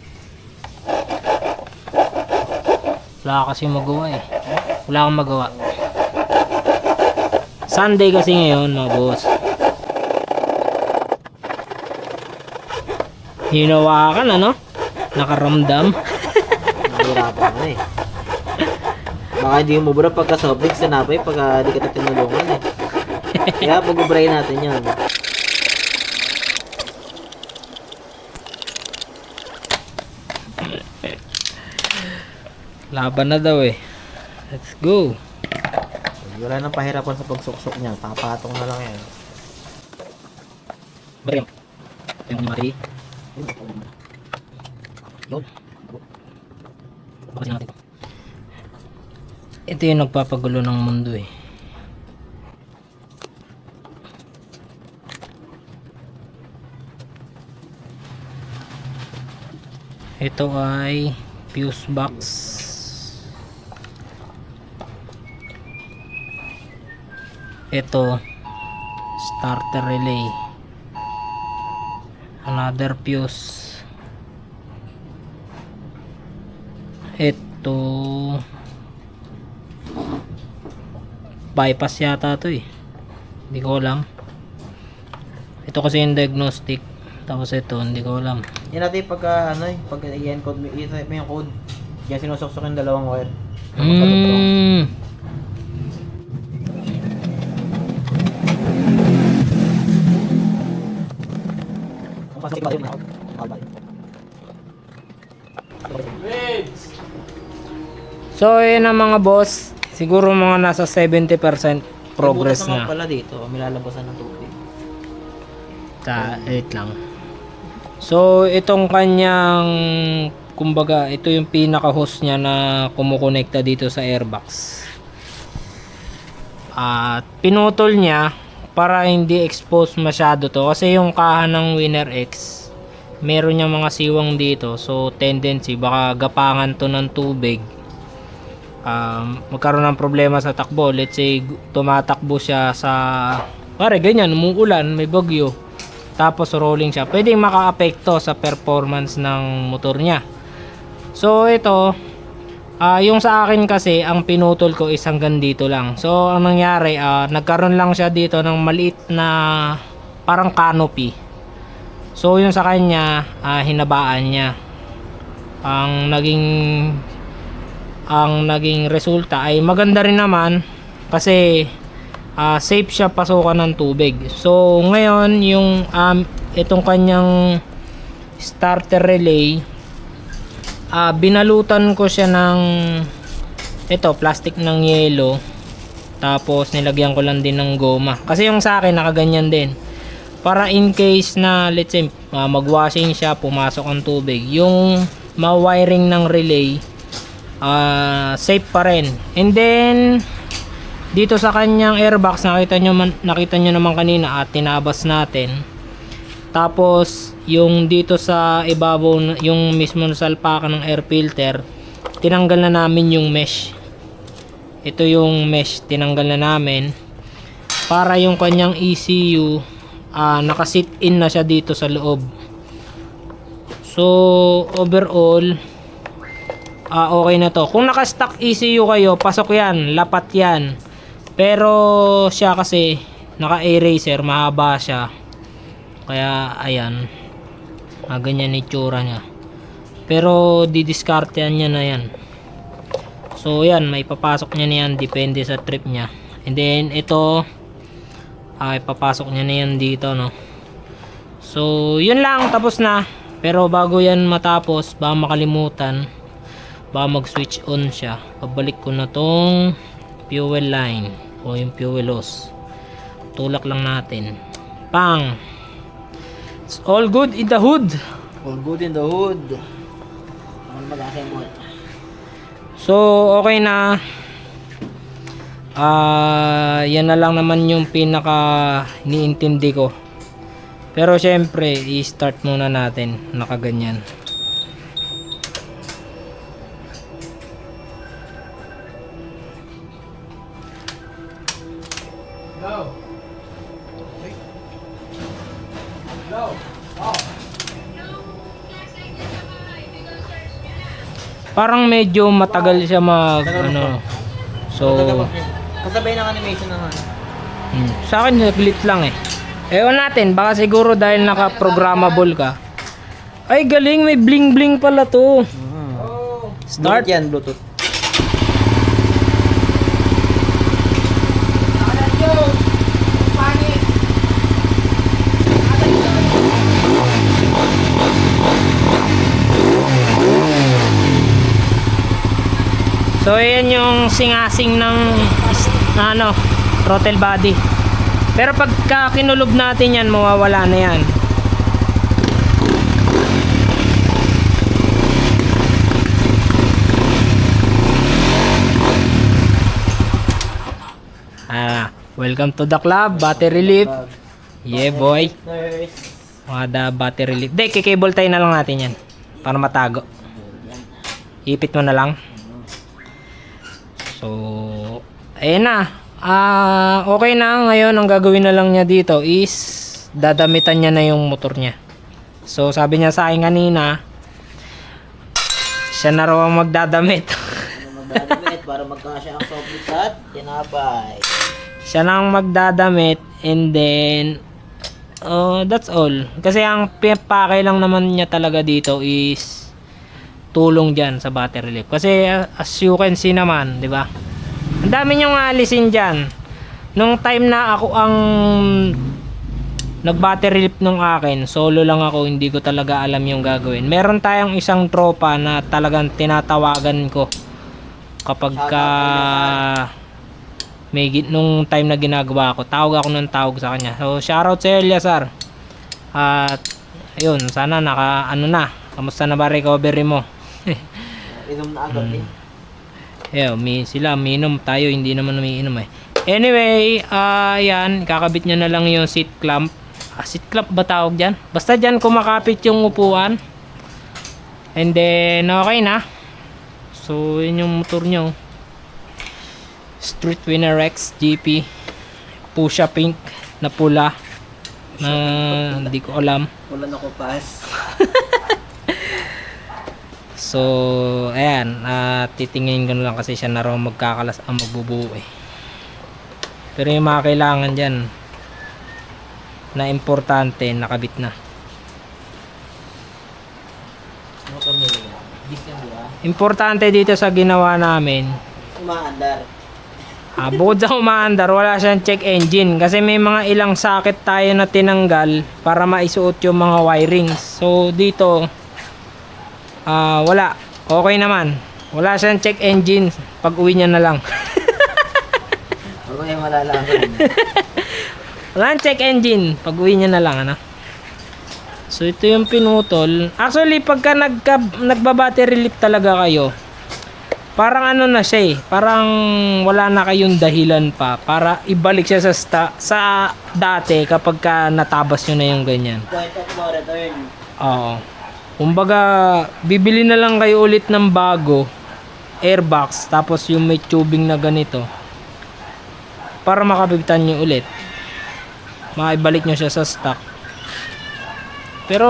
Wala kasi magawa eh. Wala akong magawa. Sunday kasi ngayon mga boss. Hinawakan ano? Nakaramdam. Nahirapan ka na eh. Baka hindi mo mabura pagka sobrang sanapay pagka di ka tinulungan eh. Kaya pag-ubray natin yan. Laban na daw eh. Let's go. Wala nang pahirapan sa pagsuksok niya. Papatong na lang yan. Bari. Yung mari. Yun. Bakasin natin. Ito yung nagpapagulo ng mundo eh. Ito ay fuse box. Ito starter relay. Another fuse. Ito bypass yata to eh. Hindi ko alam. Ito kasi yung diagnostic. Tapos ito, hindi ko alam. Yan natin pagka ano eh. Pag i-encode mo, i-type mo yung code. Yan sinusuksok yung dalawang wire. Ang pasok ba yun? So yun ang mga boss. Siguro mga nasa 70% progress May butas naman na. pala dito. May lalabasan ng tubig. Wait lang. So itong kanyang, kumbaga ito yung pinaka hose niya na kumukonekta dito sa airbox. At pinutol niya para hindi expose masyado to, kasi yung kaha ng Winner X meron niyang mga siwang dito, so tendency baka gapangan to ng tubig, magkaroon ng problema sa takbo. Let's say tumatakbo siya sa, pare ganyan, umuulan, may bagyo, tapos rolling siya, pwedeng maka-apekto sa performance ng motor niya. So ito, yung sa akin kasi, ang pinutol ko is hanggang dito lang. So ang nangyari, nagkaroon lang siya dito ng maliit na parang canopy. So yung sa kanya, hinabaan niya. Ang naging resulta ay maganda rin naman, kasi safe siya pasukan ng tubig. So ngayon yung itong kanyang starter relay, binalutan ko siya ng ito, plastic ng yelo, tapos nilagyan ko lang din ng goma, kasi yung sa akin nakaganyan din, para in case na let's say magwashing siya, pumasok ang tubig, yung ma-wiring ng relay safe pa rin. And then dito sa kanyang airbox, nakita nyo naman kanina at tinabas natin. Tapos yung dito sa ibabaw, yung mismo salpakan ng air filter, tinanggal na namin yung mesh. Ito yung mesh, tinanggal na namin para yung kanyang ECU naka-sit in na siya dito sa loob. So overall okay na to. Kung naka-stock ECU kayo, pasok yan, lapat yan. Pero siya kasi naka-eraser, mahaba siya. Kaya ayan, ganyan itsura niya. Pero didiskartehan niya na yan. So yan, may papasok niya na yan, depende sa trip niya. And then ito, ipapasok niya na yan dito, no. So yun lang, tapos na. Pero bago yan matapos, baka baka mag switch on siya. Pabalik ko na tong fuel line o yung fuel hose. Tulak lang natin. Pang! It's all good in the hood. All good in the hood. Ano mag-assemble? So, okay na. Yan na lang naman yung pinaka iniintindi ko. Pero syempre, i-start muna natin nakaganyan. Go. Go. Oh. Parang medyo matagal siya mag ano. So, Kasabay ng animation naman. sa akin naglit lang eh. Ewan natin, baka siguro dahil naka-programmable ka. Ay galing, may bling bling pala to. Oh. Start. Bluetooth yan, Bluetooth. So ayan yung singasing ng ano, throttle body. Pero pagka kinulob natin yan, mawawala na yan. Welcome to the club, battery relief. Yeah boy. Nurse. Mga battery relief. Hindi, kikable tie na lang natin yan. Para matago. Ipit mo na lang. So, ayun na. Okay na. Ngayon, ang gagawin na lang niya dito is dadamitan niya na yung motor niya. So, sabi niya sa akin kanina, siya na raw ang magdadamit. Magdadamit para magkasya ang soft drinks at tinapay. Siya na ang magdadamit and then that's all. Kasi ang pinapakay lang naman niya talaga dito is tulong dyan sa battery relief. Kasi as you can see naman, di ba? Ang dami niyong alisin dyan. Nung time na ako ang nag-battery relief nung akin, solo lang ako, hindi ko talaga alam yung gagawin. Meron tayong isang tropa na talagang tinatawagan ko kapag ka nung time na ginagawa ko, tawag ako ng tawag sa kanya. So shoutout sa Eliasar. At ayun, sana kamusta na ba recovery mo? Inom na agad eh. Sila umiinom, tayo hindi naman umiinom eh. Anyway, yan, kakabit niya na lang yung seat clamp. Seat clamp ba tawag dyan? Basta dyan kumakapit yung upuan. And then, okay na. So, yun yung motor nyo. Street Winner X GP. Pusha pink na pula. Na hindi ko alam. Wala na ko pass. So, ayan, titingin ko na lang kasi siya na raw magkakalas ang magbubuo eh. Pero yung mga kailangan dyan na importante, nakabit na. Motor nila. Disney ba? Importante dito sa ginawa namin, Umaandar. bukod sa umaandar, wala siyang check engine. Kasi may mga ilang socket tayo na tinanggal para maisuot yung mga wirings. So, dito, wala. Okay naman. Wala siyang check engine. Pag uwi niya na lang. Huwag mo yung malalaman. Wala check engine. Pag uwi niya na lang, ano? So, ito yung pinutol. Actually, pagka nagbabattery relief talaga kayo, parang ano na siya eh. Parang wala na kayong dahilan pa para ibalik siya sa dati kapag ka natabas nyo na yung ganyan. Point of no return. Oo. Kumbaga, bibili na lang kayo ulit ng bago airbox, tapos yung may tubing na ganito para makabitan nyo ulit, maibalik nyo siya sa stock. Pero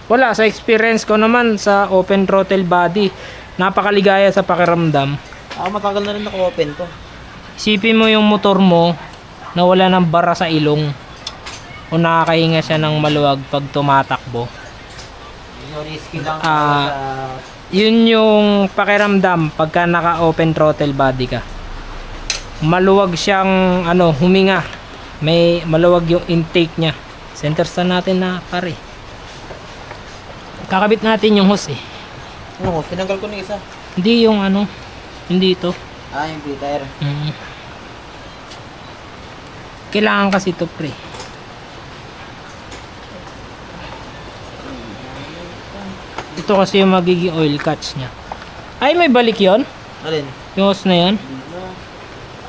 wala, sa experience ko naman sa open throttle body, napakaligaya sa pakiramdam. Matagal na rin naka-open to. Isipin mo yung motor mo na wala ng bara sa ilong o nakakahinga siya ng maluwag pag tumatakbo. Risky lang Yun yung pakiramdam pagka naka open throttle body ka. Maluwag siyang huminga. May maluwag yung intake niya. Center stand natin na pare. Kakabit natin yung hose eh. tinanggal ko na isa. Hindi yung ano, hindi ito. Ah, yung breather. Kailangan kasi ito pre. Ito kasi yung magiging oil catch niya. Ay, may balik yon. Alin? Yung hose na yan.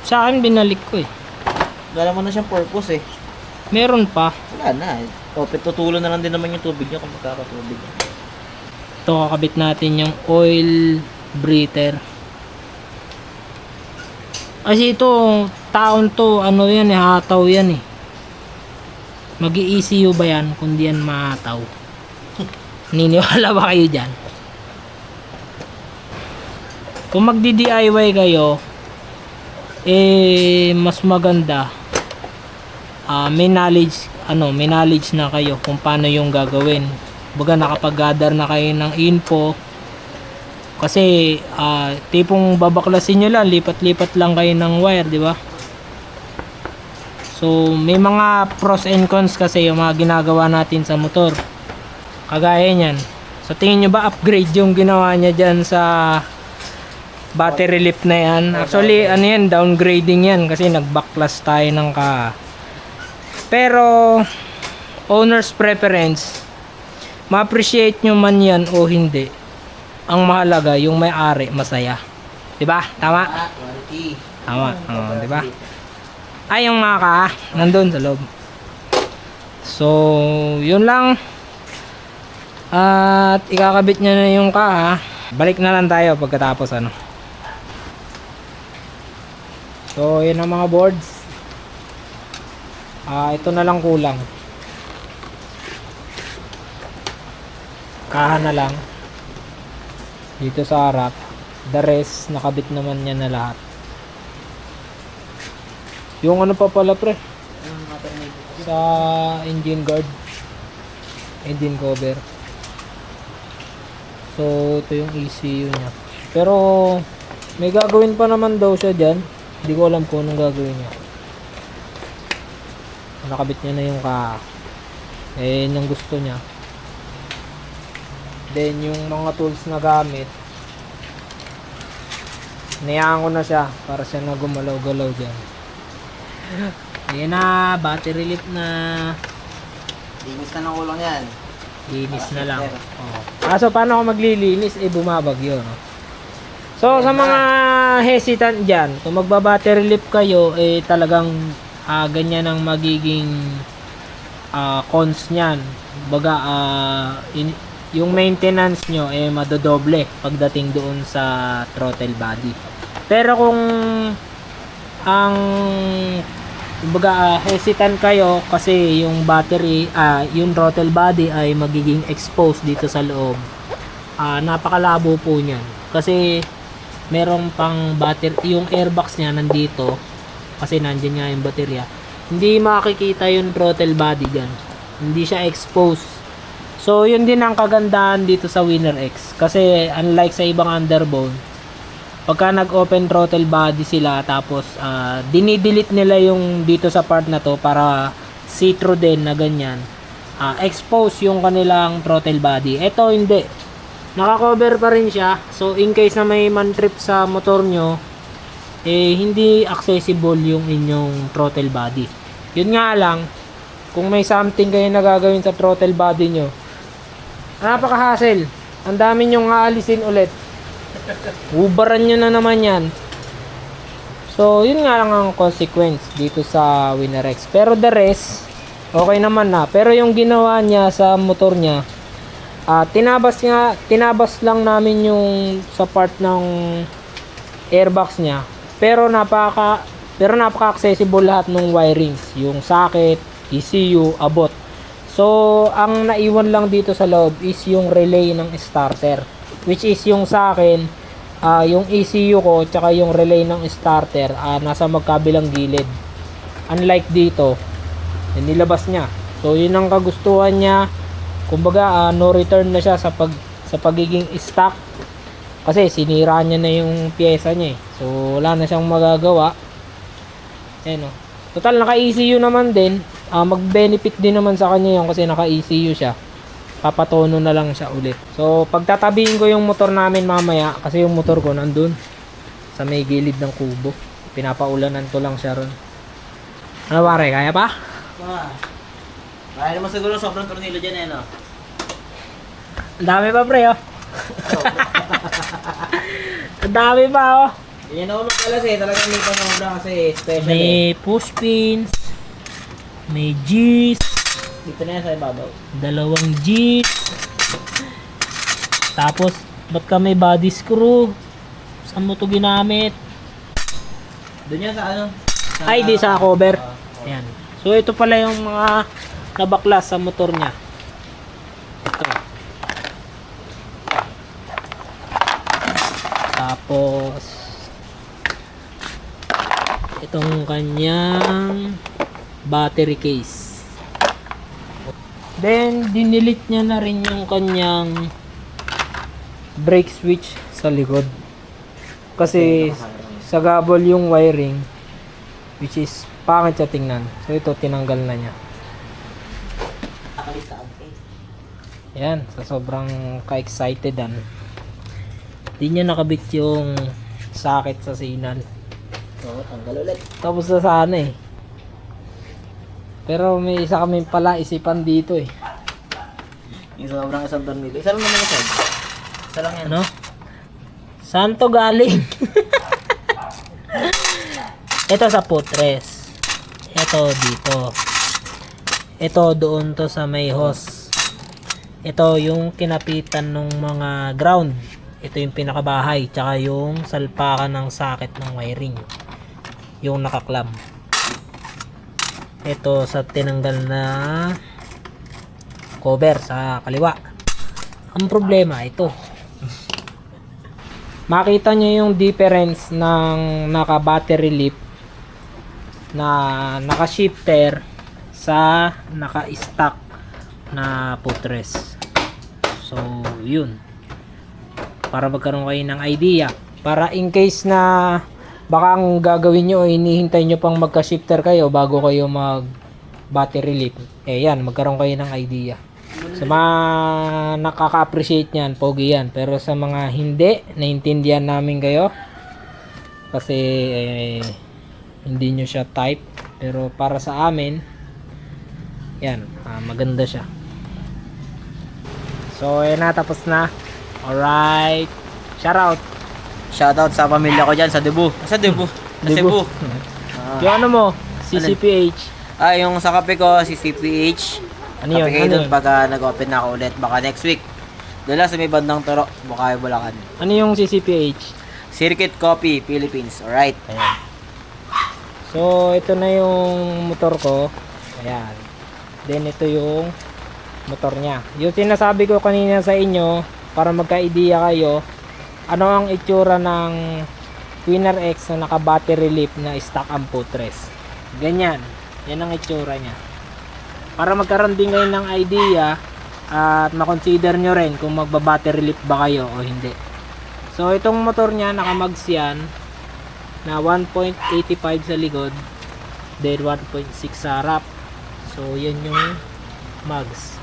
Sa akin binalik ko eh. Wala mo na siyang purpose eh. Meron pa. Wala na eh. O, tutulo na lang din naman yung tubig niya kung magkakatubig. Ito kakabit natin yung oil breather. Kasi ito, taon to, ano yan eh, hataw yan eh. Mag-ECU ba yan kung di yan mahataw? Niniwala ba kayo dyan? Kung magdi-DIY kayo, eh, mas maganda. May knowledge na kayo kung paano yung gagawin. Baga nakapag-gather na kayo ng info. Kasi tipong babaklasin nyo lang, lipat-lipat lang kayo ng wire, di ba? So may mga pros and cons kasi yung mga ginagawa natin sa motor. Kagaya niyan. So tingin nyo ba upgrade yung ginawa niya dyan sa battery lift na yan? Actually ano yan, downgrading yan kasi nagbaklas tayo ng pero owner's preference, ma-appreciate nyo man yan o hindi, ang mahalaga yung may-ari masaya, diba? Tama? Quality. Tama, diba? Ay yung mga nandun sa loob. So yun lang, at ikakabit nya na yung balik na lang tayo pagkatapos ano. So yun ang mga boards. Ito na lang kulang. Kaha na lang dito sa harap. The rest nakabit naman niya na lahat. Yung ano pa pala pre, sa engine guard, engine cover. So ito yung ECU niya. Pero may gagawin pa naman daw siya dyan. Hindi ko alam kung anong gagawin niya. Nakabit niya na yung yung gusto niya. Then yung mga tools na gamit, niyaan ko na siya para siya na gumalaw-galaw dyan. Ayan na, battery lift na. Linis na ng ulang yan. Linis na lang. So paano ako maglilinis? Bumabagyo, no? So sa mga hesitant dyan, kung magba-battery lift kayo, talagang ganyan ang magiging cons nyan. Baga yung maintenance nyo madodoble pagdating doon sa throttle body. Pero kung hesitant kayo kasi yung battery, yung throttle body ay magiging exposed dito sa loob, napakalabo po nyan kasi merong pang battery, yung airbox nya nandito kasi nandiyan nga yung baterya, hindi makikita yung throttle body dyan, hindi siya exposed. So yun din ang kagandahan dito sa Winner X kasi unlike sa ibang underbone, pagka nag-open throttle body sila tapos dinidelete nila yung dito sa part na to para see-through din na ganyan, expose yung kanilang throttle body. Ito hindi, naka-cover pa rin siya. So in case na may man trip sa motor nyo, hindi accessible yung inyong throttle body. Yun nga lang, kung may something kayo na gagawin sa throttle body nyo, napaka-hassle. Ang dami nyong aalisin ulit. Ubaran nyo na naman yan. So yun nga lang ang consequence dito sa Winner X. Pero the rest, okay naman na. Pero yung ginawa niya sa motor niya, tinabas lang namin yung sa part ng airbox niya. Pero napaka-accessible lahat ng wirings, yung socket, ECU, abot. So ang naiwan lang dito sa loob is yung relay ng starter, which is yung sa akin, yung ECU ko tsaka yung relay ng starter nasa magkabilang gilid. Unlike dito, nilabas niya. So yun ang kagustuhan niya. Kumbaga no return na siya sa pagiging stock. Kasi sinira niya na yung pyesa niya eh. So wala na siyang magagawa. Ayan o. Total naka-ECU naman din. Mag-benefit din naman sa kanya yun kasi naka-ECU siya. papatono na lang siya ulit. So pagtatabihin ko yung motor namin mamaya, kasi yung motor ko nandun sa may gilid ng kubo. Pinapaulanan ko lang siya ron. Ano pare, kaya pa? Kaya naman siguro sobrang tornilyo dyan eh, no? Ang dami pa pre oh. Ang dami pa oh. Yan ako magkalas eh, talagang may pasobra kasi special eh. May push pins, may G's, Dito na yan sa ibabaw. 2 G's. Tapos, ba't ka may body screw? Saan mo to ginamit? Doon yan sa ano? Ay, di sa cover. Ayan. So, ito pala yung mga nabaklas sa motor niya. Ito. Tapos, itong kanyang battery case. Then, dinilit niya na rin yung kanyang brake switch sa likod. Kasi, sagabol yung wiring, which is pangit siya tingnan. So, ito, tinanggal na niya. Yan, sa sobrang ka-excitedan. Di niya nakabit yung socket sa signal. Oo, tanggal ulit. Tapos na sana eh. Pero may isa kami pala isipan dito eh. Yung sobrang isang tornilyo. Isa lang naman yung side. Isa lang yan. Ano? Saan to galing? Ito sa putres. Ito dito. Ito doon to sa may hose. Ito yung kinapitan ng mga ground. Ito yung pinakabahay. Tsaka yung salpakan ng socket ng wiring. Yung nakaklam. Ito sa tinanggal na cover sa kaliwa. Ang problema ito. Makita nyo yung difference ng naka battery lip na naka shifter sa naka stock na putres. So yun, para magkaroon kayo ng idea, para in case na baka ang gagawin nyo, hinihintay nyo pang magka shifter kayo bago kayo mag battery lip, eh yan, magkaroon kayo ng idea. Sa mga nakaka-appreciate nyan, pogi yan. Pero sa mga hindi, naintindihan namin kayo. Kasi hindi nyo siya type. Pero para sa amin, yan, maganda siya. So, na, tapos na. Alright. Shoutout. Shoutout sa pamilya ko dyan sa Cebu. Sa Cebu. Sa Cebu. Yung ano mo, CCPH. Yung sa kape ko, si CPH. Ano yun? Kape kayo Ano doon yun? pag nag-open na ako ulit. Baka next week. Doon lang sa may bandang Toro, Bukayo, Bulacan. Ano yung CCPH? Circuit Coffee, Philippines. Alright. Ayan. So, ito na yung motor ko. Ayan. Then, ito yung motor niya. Yung sinasabi ko kanina sa inyo, para magka-idea kayo, ano ang itsura ng Winner X na naka-battery lip na stock ang putres. Ganyan. Yan ang itsura niya. Para magkaroon din kayo ng idea at makonsider nyo rin kung magba-battery lip ba kayo o hindi. So, itong motor niya, naka-mags yan na 1.85 sa likod, then 1.6 sa harap. So, yan yung mags.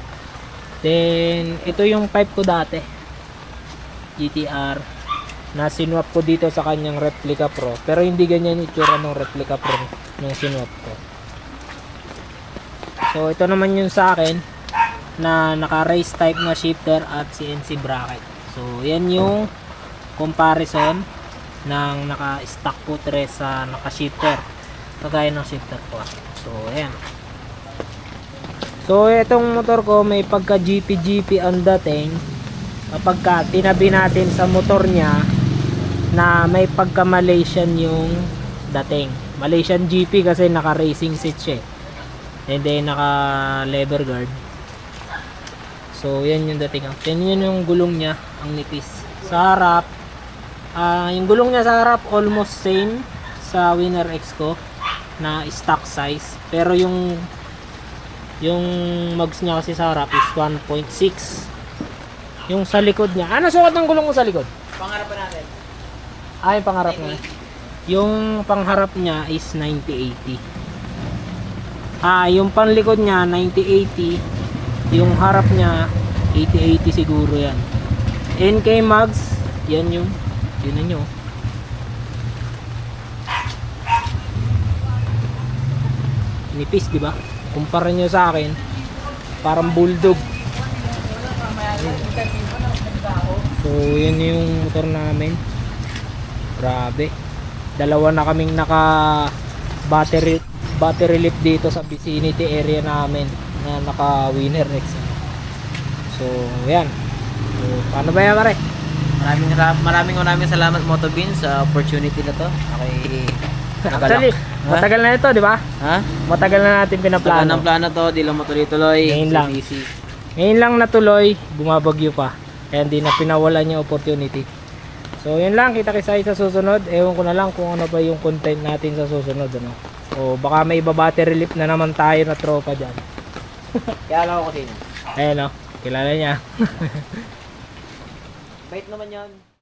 Then, ito yung pipe ko dati. GTR. Na sinwap ko dito sa kanyang Replica Pro. Pero hindi ganyan itsura ng Replica Pro nung sinwap ko. So, ito naman yung sa akin na naka-race type na shifter at CNC bracket. So, yan yung comparison ng naka-stock putres sa naka-shifter. Kagaya ng shifter ko. So, ayan. So, itong motor ko may pagka GP-GP ang dating. Kapag ka tinabi natin sa motor niya na may pagka Malaysian yung dating. Malaysian GP kasi naka-racing seat siya. And then naka lever guard. So yan yung dating. Yan yung gulong niya, ang nipis. Sa harap, yung gulong niya sa harap almost same sa Winner X ko na stock size. Pero yung mags niya kasi sa harap is 1.6. Yung sa likod niya. Ano sukat ng gulong mo sa likod? Pangarap pa natin. Yung pangarap niya. Yung pangharap niya is 90-80. Yung panlikod niya 90-80. Yung harap niya 80 siguro yan. NK Mags, yan yung yun nyo. Nipis, di ba? Kumpara nyo sa akin, parang bulldog. So, yun yung motor namin. Grabe. Dalawa na kaming naka battery lift dito sa vicinity area namin na naka Winner X. So, yan. So, paano ba yan, pare? Maraming salamat Motobean sa opportunity na to. Okay. Actually, matagal na ito, di ba? Ha? Matagal na natin Plano pinaplano. ng plano to, di lang matuloy-tuloy. Ngayon lang. Easy. Ngayon lang natuloy, bumabagyo pa. Kaya hindi na pinawalan yung opportunity. So, yun lang. Kita-kisay sa susunod. Ewan ko na lang kung ano ba yung content natin sa susunod. Ano? O baka may iba battery lift na naman tayo na tropa dyan. Kaya alam ko kasi. Ayan o, kilala niya. Bait naman yan.